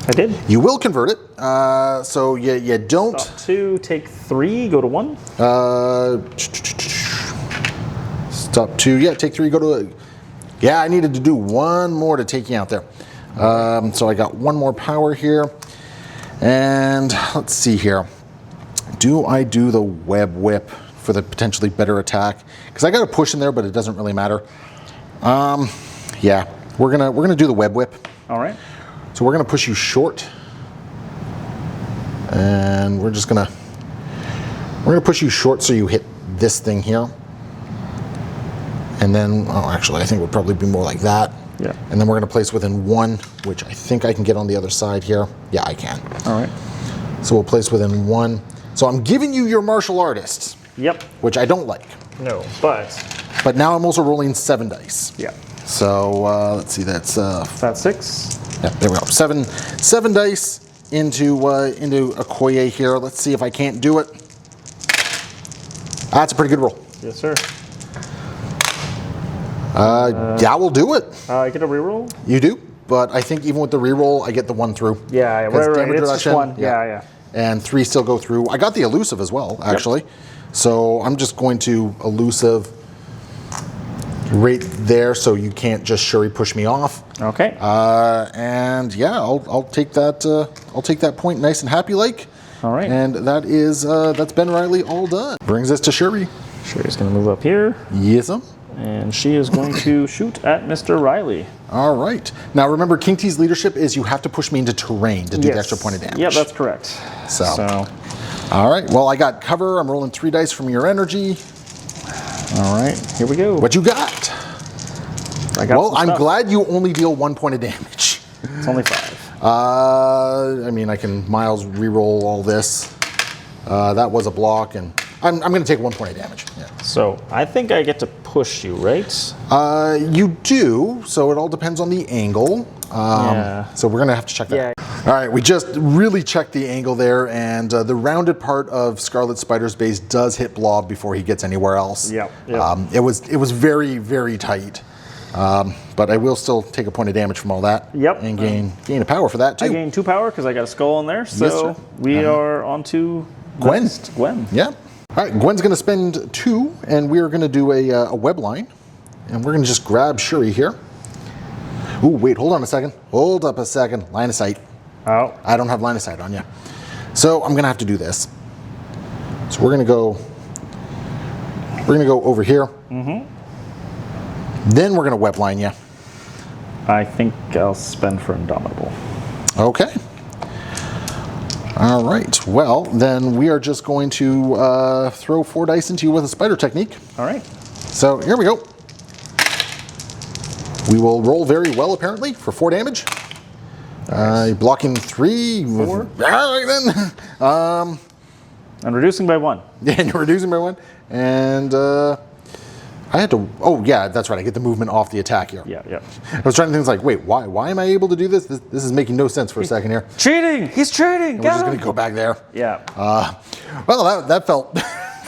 I did. You will convert it. So you don't. Stop 2, take 3, go to 1. Stop 2. Yeah, take 3, go to. Yeah, I needed to do 1 more to take you out there. So I got 1 more power here. And let's see here. Do I do the web whip for the potentially better attack? Because I got a push in there, but it doesn't really matter. Yeah, we're gonna do the web whip. All right. So we're gonna push you short, and we're We're going to push you short so you hit this thing here. And then, oh, actually, I think it would probably be more like that. Yeah. And then we're going to place within 1, which I think I can get on the other side here. Yeah, I can. All right. So we'll place within 1. So I'm giving you your martial artist. Yep. Which I don't like. No, but. But now I'm also rolling 7 dice. Yeah. So let's see, that's. That's 6. Yeah, there we go. 7 dice into Okoye here. Let's see if I can't do it. That's a pretty good roll. Yes, sir. Yeah, we'll do it. I get a reroll? You do, but I think even with the reroll, I get the 1 through. Yeah, right. It's just 1. Yeah. And 3 still go through. I got the elusive as well, actually. Yep. So I'm just going to elusive right there, so you can't just Shuri push me off. Okay. And yeah, I'll take that. I'll take that point, nice and happy like. All right. And that is that's Ben Riley all done. Brings us to Shuri. Shuri's going to move up here. Yes, sir. And she is going to shoot at Mr. Riley. All right. Now remember, King T's leadership is you have to push me into terrain to do the extra point of damage. Yeah, that's correct. So. All right. Well, I got cover. I'm rolling 3 dice from your energy. All right. Here we go. What you got? Well, I'm glad you only deal 1 point of damage. It's only 5. I mean, I can Miles reroll all this. That was a block, and I'm going to take 1 point of damage. Yeah. So I think I get to push you, right? You do. So it all depends on the angle. Yeah. So we're going to have to check that. Yeah. All right, we just really checked the angle there, and the rounded part of Scarlet Spider's base does hit Blob before he gets anywhere else. Yep. It was very, very tight. But I will still take a point of damage from all that. Yep. And gain a power for that too. I gain 2 power because I got a skull in there. So we are on to Gwen. Gwen. Yeah. All right, Gwen's going to spend 2, and we are going to do a web line, and we're going to just grab Shuri here. Ooh, wait, hold on a second. Hold up a second. Line of sight. Oh. I don't have line of sight on you. So I'm going to have to do this. So we're going to go over here. Mm-hmm. Then we're going to web line you. I think I'll spend for Indomitable. Okay. All right. Well, then we are just going to throw 4 dice into you with a spider technique. All right. So here we go. We will roll very well, apparently, for 4 damage. Nice. Blocking 3. 4. All right, then. I'm reducing by 1. Yeah, you're reducing by 1. And I had to. Oh, yeah, that's right. I get the movement off the attack here. Yeah. I was trying to think, like, wait, why am I able to do this? This is making no sense for a second here. Cheating! He's cheating! We're just going to go back there. Yeah. Well, that felt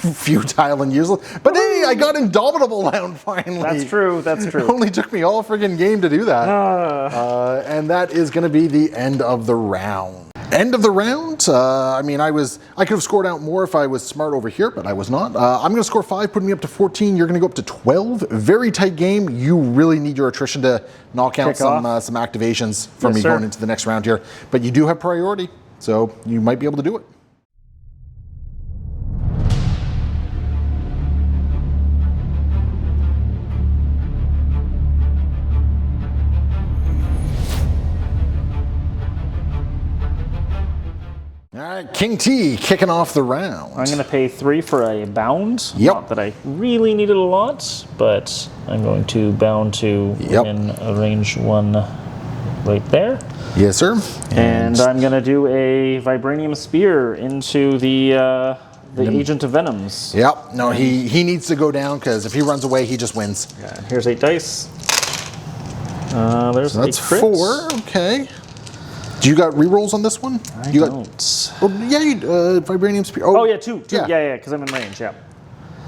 futile and useless. But hey, I got Indomitable down finally. That's true. It only took me all friggin' game to do that. And that is going to be the end of the round. End of the round. I mean, I could have scored out more if I was smart over here, but I was not. I'm going to score 5, putting me up to 14. You're going to go up to 12. Very tight game. You really need your attrition to knock out some activations for me going into the next round here. But you do have priority, so you might be able to do it. All right, King T kicking off the round. I'm going to pay 3 for a bound. Yep. Not that I really needed a lot, but I'm going to bound to within a range 1 right there. Yes, sir. And I'm going to do a Vibranium Spear into the Agent of Venoms. Yep. No, he needs to go down because if he runs away, he just wins. Yeah, here's 8 dice. There's that's a crit. 4. Okay. Do you got rerolls on this one? I don't. Vibranium Spear. Oh yeah, 2. Yeah, because I'm in range. Yeah.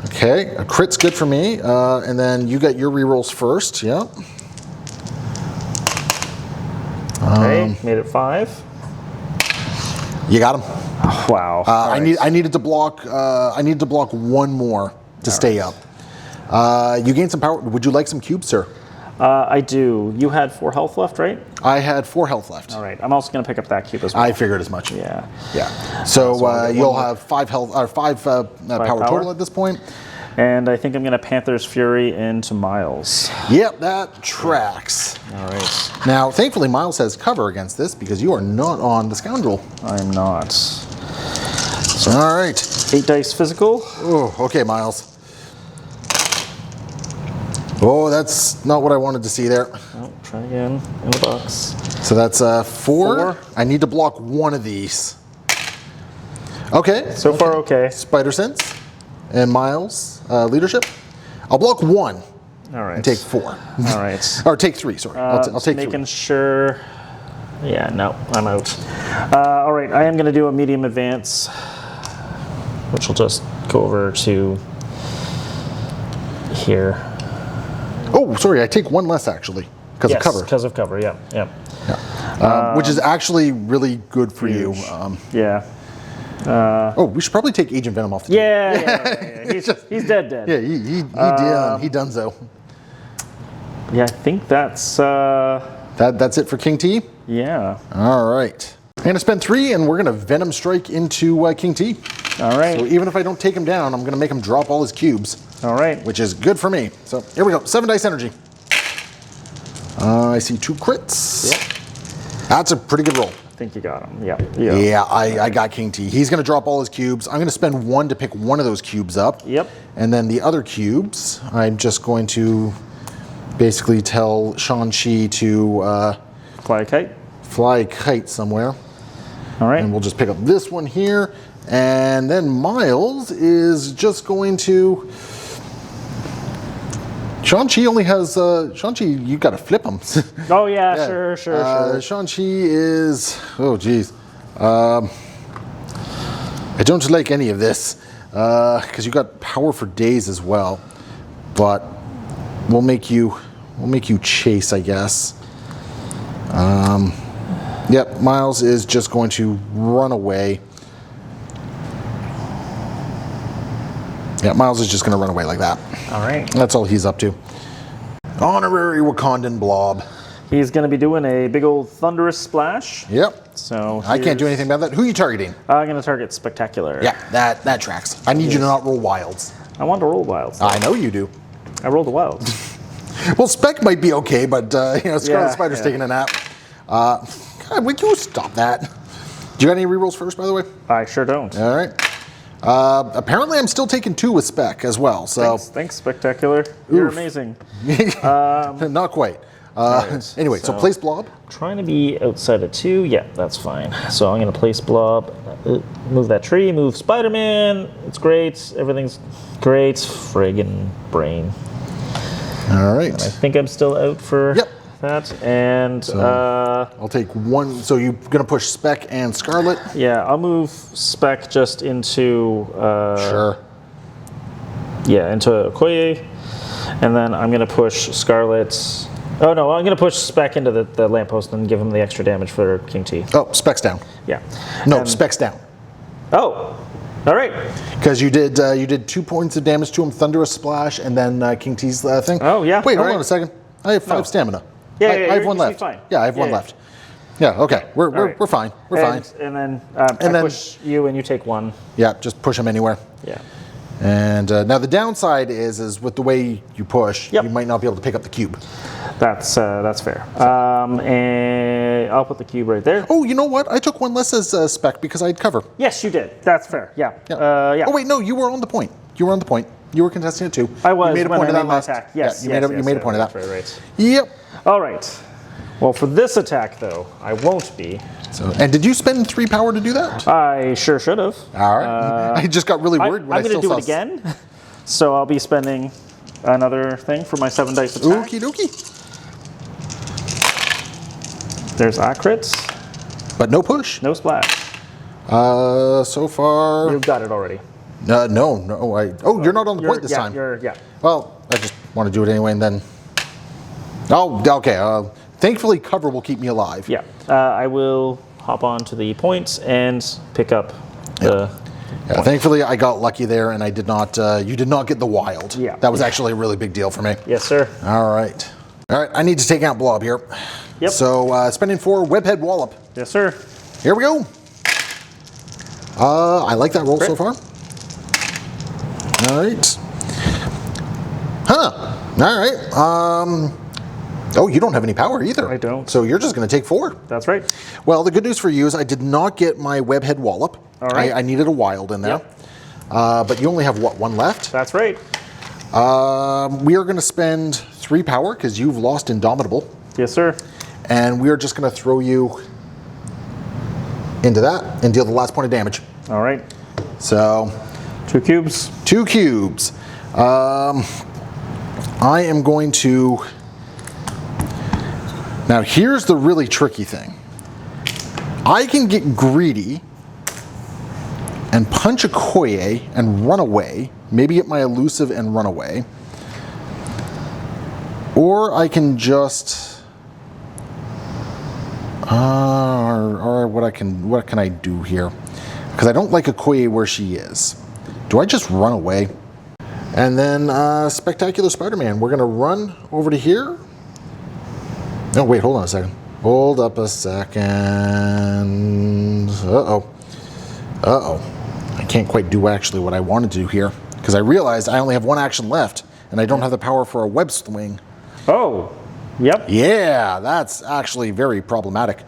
Okay, a crit's good for me, and then you got your rerolls first. Yep. Okay, made it 5. You got him. Oh, wow. I needed to block. I needed to block 1 more to stay up. You gained some power. Would you like some cubes, sir? I do. You had 4 health left, right? I had 4 health left. All right. I'm also going to pick up that cube as well. I figured as much. Yeah. Yeah. So you'll have 5 health or 5 power total at this point. And I think I'm going to Panther's Fury into Miles. Yep, that tracks. All right. Now, thankfully, Miles has cover against this because you are not on the Scoundrel. I'm not. All right. 8 dice physical. Oh, okay, Miles. Oh, that's not what I wanted to see there. Oh, try again in the box. So that's 4. I need to block one of these. Okay. So far, okay. Spider Sense and Miles leadership. I'll block 1. All right. And take 4. All right. Or take 3. Sorry. I'll take 3. Making sure. Yeah. No, I'm out. All right. I am going to do a medium advance, which will just go over to here. Oh, sorry. I take 1 less actually because of cover. Because of cover. Yeah. Yeah. Which is actually really good for you. Yeah. Oh, we should probably take Agent Venom off the team. Yeah. He's dead. Yeah, he done so. Yeah, I think that's that's it for King T. Yeah. All right. I'm gonna spend 3, and we're gonna Venom Strike into King T. All right. So even if I don't take him down, I'm gonna make him drop all his cubes. All right. Which is good for me. So here we go. 7 dice energy. I see 2 crits. Yep. That's a pretty good roll. I think you got him. Yeah. Yeah, I got King T. He's going to drop all his cubes. I'm going to spend 1 to pick one of those cubes up. Yep. And then the other cubes, I'm just going to basically tell Shang-Chi to fly a kite somewhere. All right. And we'll just pick up this one here. And then Miles is just going to... Shang-Chi only has, Shang-Chi, you got to flip him. Oh, yeah. Sure. Shang-Chi is, oh, geez. I don't like any of this because you got power for days as well. But we'll make you chase, I guess. Yep, Miles is just going to run away. Yeah, Miles is just going to run away like that. All right. That's all he's up to. Honorary Wakandan blob. He's going to be doing a big old thunderous splash. Yep. So I can't do anything about that. Who are you targeting? I'm going to target Spectacular. Yeah, that tracks. I need you to not roll wilds. I want to roll wilds. I know you do. I rolled a wild. Well, Spec might be okay, but Scarlet Spider's taking a nap. God, would you stop that? Do you got any rerolls first, by the way? I sure don't. All right. Apparently, I'm still taking 2 with Spec as well. So thanks Spectacular. You're amazing. Not quite. Right, anyway, so place blob. Trying to be outside of 2. Yeah, that's fine. So I'm going to place blob. Move that tree. Move Spider-Man. It's great. Everything's great. Friggin' brain. All right. And I think I'm still out for that. And I'll take 1. So you're going to push Spec and Scarlet? Yeah, I'll move Spec just into... sure. Yeah, into Okoye. And then I'm going to push Scarlet... Oh, no, I'm going to push Spec into the lamppost and give him the extra damage for King T. Oh, Spec's down. Yeah. No, Spec's down. Oh, all right. Because you did 2 points of damage to him, Thunderous Splash, and then King T's thing. Oh, yeah. Wait, hold on a second. I have 5 stamina. Yeah, I have 1 left. Fine. Yeah, I have 1 left. Yeah, okay. We're fine. We're fine. And then I push you and you take 1. Yeah, just push him anywhere. Yeah. And now the downside is with the way you push, you might not be able to pick up the cube. That's fair. And I'll put the cube right there. Oh, you know what? I took 1 less as Spec because I had cover. Yes, you did. That's fair. Yeah. Oh wait, no, you were on the point. You were contesting it too. I was. You made a point of that last attack. Yes. Yeah, you made a point of that. Right. Yep. All right. Well, for this attack though, I won't be. So, and did you spend 3 power to do that? I sure should have. All right. I just got really worried when I'm going to do it again. So I'll be spending another thing for my 7 dice attack. Okie dokie. There's a crit. But no push. No splash. So far. You've got it already. No. You're not on the point this time. Well, I just want to do it anyway, and then. Oh, okay. Thankfully, cover will keep me alive. Yeah. I will hop on to the points and pick up the. Yeah, thankfully, I got lucky there, and I did not. You did not get the wild. Yeah. That was actually a really big deal for me. Yes, sir. All right. I need to take out Blob here. Yep. So spending 4 Webhead Wallop. Yes, sir. Here we go. I like that roll so far. All right. All right. Oh, you don't have any power either. I don't. So you're just going to take 4. That's right. Well, the good news for you is I did not get my Webhead Wallop. All right. I needed a wild in there. Yep. But you only have, what, 1 left? That's right. We are going to spend 3 power because you've lost Indomitable. Yes, sir. And we are just going to throw you into that and deal the last point of damage. All right. So 2 cubes. 2 cubes. I am going to... Now here's the really tricky thing. I can get greedy and punch a Koye and run away. Maybe get my elusive and run away. Or I can just... or what can I do here? Because I don't like Okoye where she is. Do I just run away? And then Spectacular Spider-Man. We're gonna run over to here. No, wait, hold on a second. Hold up a second. Uh-oh. I can't quite do actually what I wanted to do here. Because I realized I only have 1 action left, and I don't have the power for a web swing. Oh, yep. Yeah, that's actually very problematic.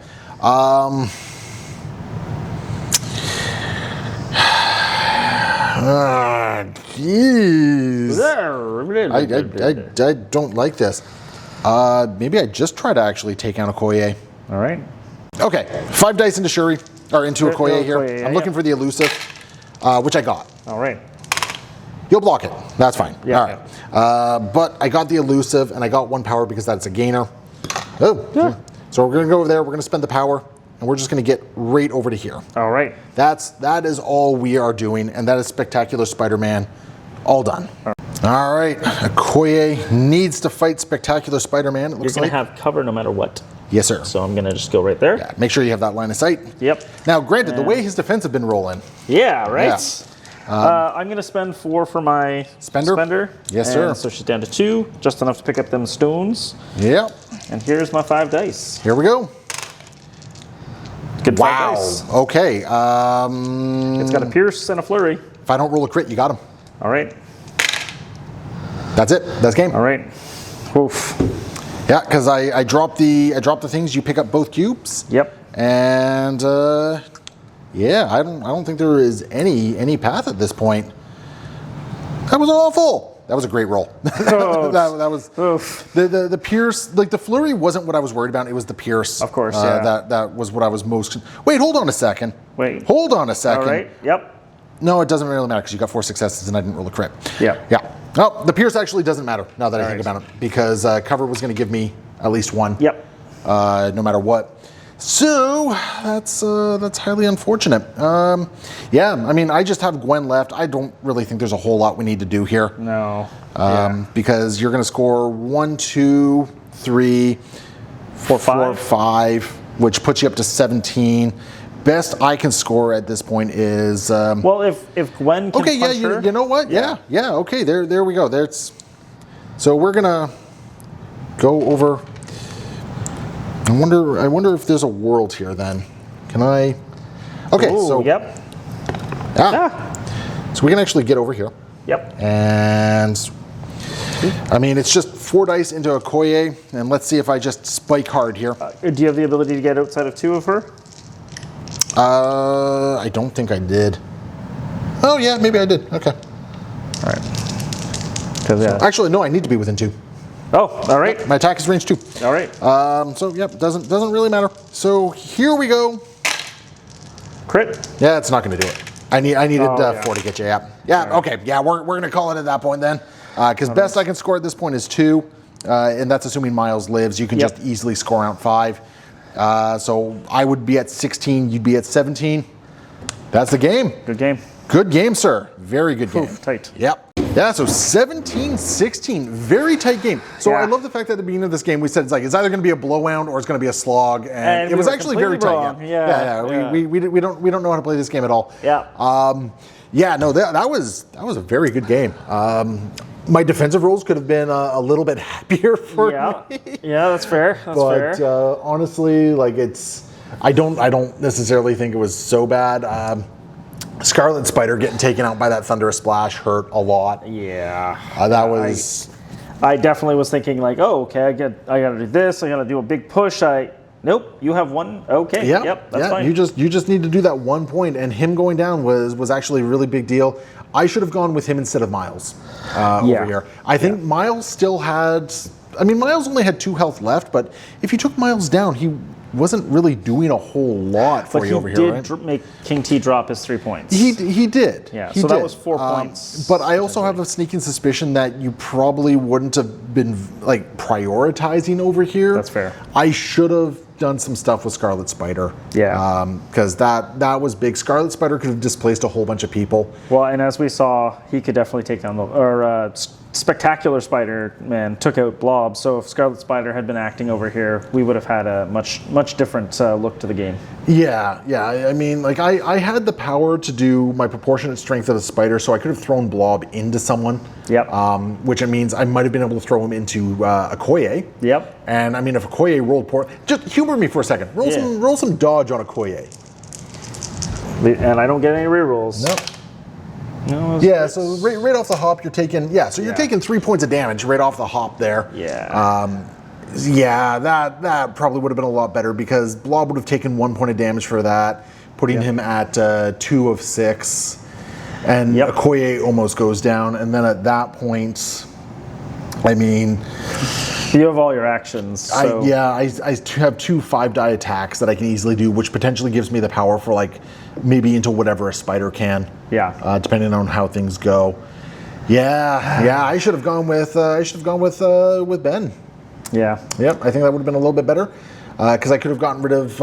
Jeez. I don't like this. Maybe I just try to actually take out a Koye. All right. Okay, 5 dice into Shuri, or into a Koye here. I'm looking for the elusive, which I got. All right. You'll block it. That's fine. Yeah. All right. But I got the elusive, and I got 1 power because that's a gainer. Oh. Yeah. So we're going to go over there. We're going to spend the power, and we're just going to get right over to here. All right. That is all we are doing, and that is Spectacular Spider-Man. All done. All right. Okoye needs to fight Spectacular Spider-Man. It looks You're going to have cover no matter what. Yes, sir. So I'm going to just go right there. Yeah. Make sure you have that line of sight. Yep. Now, granted, the way his defense have been rolling. Yeah. Right. Yeah. I'm going to spend 4 for my spender. Yes, sir. So she's down to 2, just enough to pick up them stones. Yep. And here's my 5 dice. Here we go. Good 5 Wow. dice. Okay. It's got a pierce and a flurry. If I don't roll a crit, you got him. All right. That's it. That's game. All right. Oof. Yeah, because I dropped the things. You pick up both cubes. Yep. And yeah, I don't think there is any path at this point. That was awful. That was a great roll. Oh. that was Oof. the pierce. Like the flurry wasn't what I was worried about. It was the pierce. Of course, yeah. That was what I was most. Wait, hold on a second. Wait. Hold on a second. All right. Yep. No, it doesn't really matter because you got 4 successes and I didn't roll a crit. Yeah. Yeah. No, the pierce actually doesn't matter now that I think about it because cover was going to give me at least 1. Yep. No matter what. So that's highly unfortunate. Yeah, I mean, I just have Gwen left. I don't really think there's a whole lot we need to do here. No. Because you're going to score 1, 2, 3, 4, 5, which puts you up to 17. Best I can score at this point is. Well, if Gwen can okay, punch yeah, her, you know what? Yeah. Okay, there we go. So we're gonna go over. I wonder if there's a world here. Then, can I? Okay, Ooh, so yep. So we can actually get over here. Yep. And I mean, it's just 4 dice into a Koye, and let's see if I just spike hard here. Do you have the ability to get outside of 2 of her? I don't think I did. Oh yeah, maybe I did. Okay. All right. Actually, no, I need to be within 2. Oh, all right. Yep, my attack is range 2. All right. So yep, doesn't really matter. So here we go. Crit. Yeah, it's not going to do it. I needed 4 yeah. to get you. Yeah. Right. Okay. Yeah, we're going to call it at that point then, because best I can score at this point is 2, and that's assuming Miles lives. You can just easily score out 5. So I would be at 16. You'd be at 17. That's the game. Good game. Good game, sir. Very good game. Tight. Yep. Yeah, so 17-16, very tight game. So Yeah. I love the fact that at the beginning of this game we said it's either going to be a blowout or it's going to be a slog, and it was actually very tight. Yeah. We don't know how to play this game at all. Yeah. No, that was a very good game. My defensive rolls could have been a little bit happier for me. Yeah, that's fair. That's fair. Honestly, I don't necessarily think it was so bad. Scarlet Spider getting taken out by that Thunderous Splash hurt a lot. Yeah. That was. I definitely was thinking okay, I got to do this. I got to do a big push. Nope. You have one. Okay. Yeah, Yep. That's fine. You just need to do that 1 point, and him going down was actually a really big deal. I should have gone with him instead of Miles over here. I think Miles still had. I mean, Miles only had 2 health left, but if you took Miles down, he wasn't really doing a whole lot for you over here, right? But he did make King T drop his 3 points. He did. Yeah, he so did. that was 4 points. But I also have a sneaking suspicion that you probably wouldn't have been like prioritizing over here. That's fair. I should have done some stuff with Scarlet Spider. Yeah. Because that was big. Scarlet Spider could have displaced a whole bunch of people. Well, and as we saw, he could definitely take down Spectacular Spider-Man took out Blob, so if Scarlet Spider had been acting over here, we would have had a much different look to the game. Yeah. I mean, like, I had the power to do my proportionate strength of a spider, so I could have thrown Blob into someone. Yep. Which means I might have been able to throw him into Okoye. Yep. And, I mean, if Okoye rolled poor... Just humor me for a second. Roll some dodge on Okoye. And I don't get any rerolls. Nope. No, yeah, so right off the hop, you're taking taking 3 points of damage right off the hop there. Yeah. That probably would have been a lot better because Blob would have taken 1 point of damage for that, putting him at 2 of 6, and Okoye almost goes down. And then at that point, I mean, you have all your actions. So. I have 2 5-die attacks that I can easily do, which potentially gives me the power for like maybe into whatever a spider can. Yeah. Depending on how things go. Yeah. I should have gone with Ben. Yeah. Yep. I think that would have been a little bit better because I could have gotten rid of.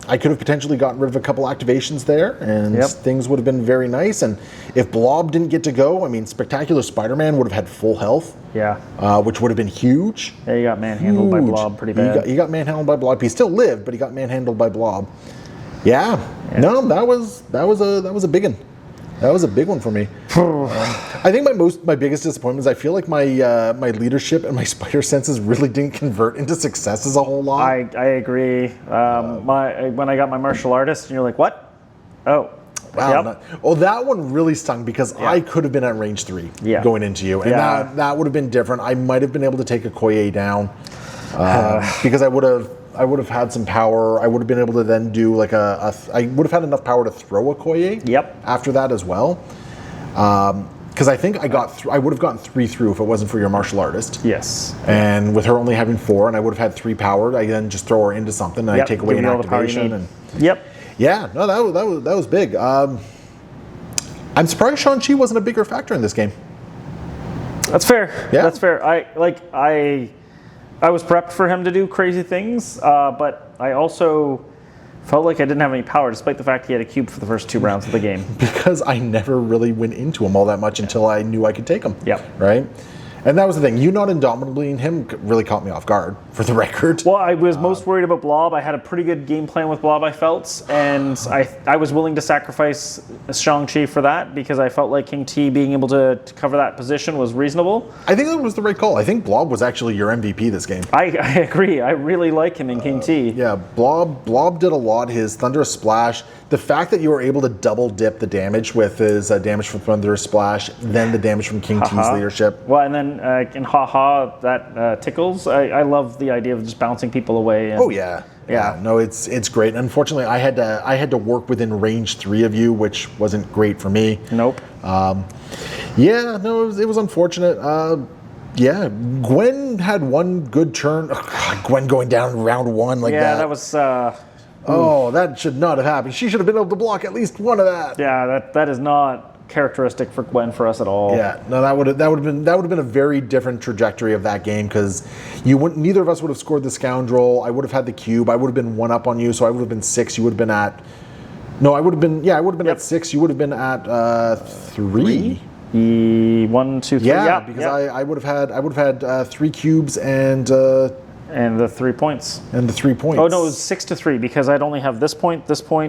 I could have potentially gotten rid of a couple activations there, and things would have been very nice. And if Blob didn't get to go, I mean, Spectacular Spider-Man would have had full health. Yeah. Which would have been huge. Yeah, you got manhandled by Blob pretty bad. He got manhandled by Blob. He still lived, but he got manhandled by Blob. Yeah. No, that was a big one. That was a big one for me. I think my biggest disappointment is I feel like my leadership and my spider senses really didn't convert into successes a whole lot. I agree. When I got my martial artist, and you're like, what? Oh. Wow. Yep. That one really stung because I could have been at range 3 going into you, and that would have been different. I might have been able to take a Okoye down because I would have had some power. I would have been able to then do like I would have had enough power to throw a Okoye. After that as well. Because I think I would have gotten 3 through if it wasn't for your martial artist. Yes. And with her only having 4, and I would have had 3 power, I then just throw her into something and I take away an activation. Yeah, no, that was big. I'm surprised Shang-Chi wasn't a bigger factor in this game. That's fair. Yeah. That's fair. I was prepped for him to do crazy things, but I also felt like I didn't have any power, despite the fact he had a cube for the first 2 rounds of the game. Because I never really went into him all that much until I knew I could take him. Yep. Right? And that was the thing. You not indomitably him really caught me off guard, for the record. Well, I was most worried about Blob. I had a pretty good game plan with Blob, I felt. And I was willing to sacrifice Shang-Chi for that because I felt like King T being able to cover that position was reasonable. I think that was the right call. I think Blob was actually your MVP this game. I agree. I really like him in King T. Yeah, Blob did a lot. His Thunderous Splash, the fact that you were able to double dip the damage with his damage from Thunderous Splash, then the damage from King T's leadership. Well, and then in that tickles. I love the idea of just bouncing people away. And, no, it's great. Unfortunately, I had to work within range 3 of you, which wasn't great for me. Nope. It was unfortunate. Gwen had one good turn. Gwen going down round 1 like that. Yeah, that was. That should not have happened. She should have been able to block at least one of that. Yeah, that is not characteristic for Gwen for us at all. Yeah, no, that would have been a very different trajectory of that game because neither of us would have scored the scoundrel. I would have had the cube. I would have been 1 up on you, so I would have been 6. You would have been at. No, I would have been. Yeah, I would have been at 6. You would have been at 3. 1, 2, 3. Yeah, because I would have had 3 cubes and the 3 points. And the 3 points. Oh no, it was 6 to 3 because I'd only have this point,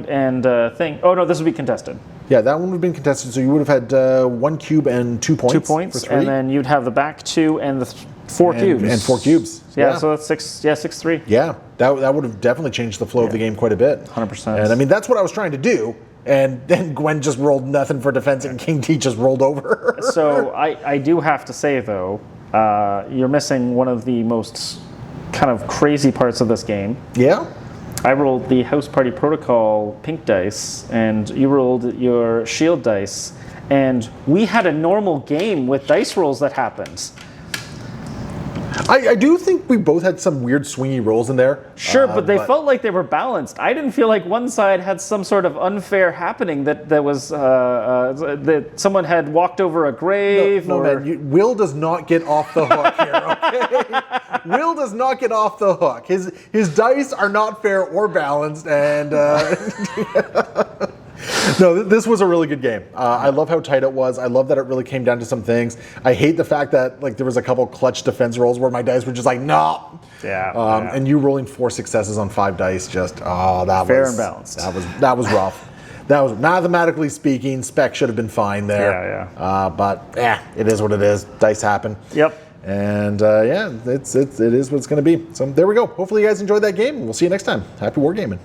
and thing. Oh no, this would be contested. Yeah, that one would have been contested. So you would have had 1 cube and 2 points. 2 points, and then you'd have the back 2 and the 4 cubes. And 4 cubes. Yeah, so that's 6. Yeah, 6-3. Yeah, that would have definitely changed the flow of the game quite a bit. 100%. And I mean, that's what I was trying to do. And then Gwen just rolled nothing for defense, and King T just rolled over. So I do have to say though, you're missing one of the most kind of crazy parts of this game. Yeah? I rolled the House Party Protocol pink dice, and you rolled your shield dice, and we had a normal game with dice rolls that happened. I do think we both had some weird swingy rolls in there. Sure, but they felt like they were balanced. I didn't feel like one side had some sort of unfair happening that was that someone had walked over a grave. No, man, Will does not get off the hook here, okay? Will does not get off the hook. His dice are not fair or balanced, and no, this was a really good game. I love how tight it was. I love that it really came down to some things. I hate the fact that like there was a couple clutch defense rolls where my dice were just like, no. Yeah. And you rolling 4 successes on 5 dice, just that fair was and balanced. That was rough. That was mathematically speaking, spec should have been fine there. Yeah. But it is what it is. Dice happen. Yep. And it is what it's going to be. So there we go. Hopefully you guys enjoyed that game. We'll see you next time. Happy wargaming.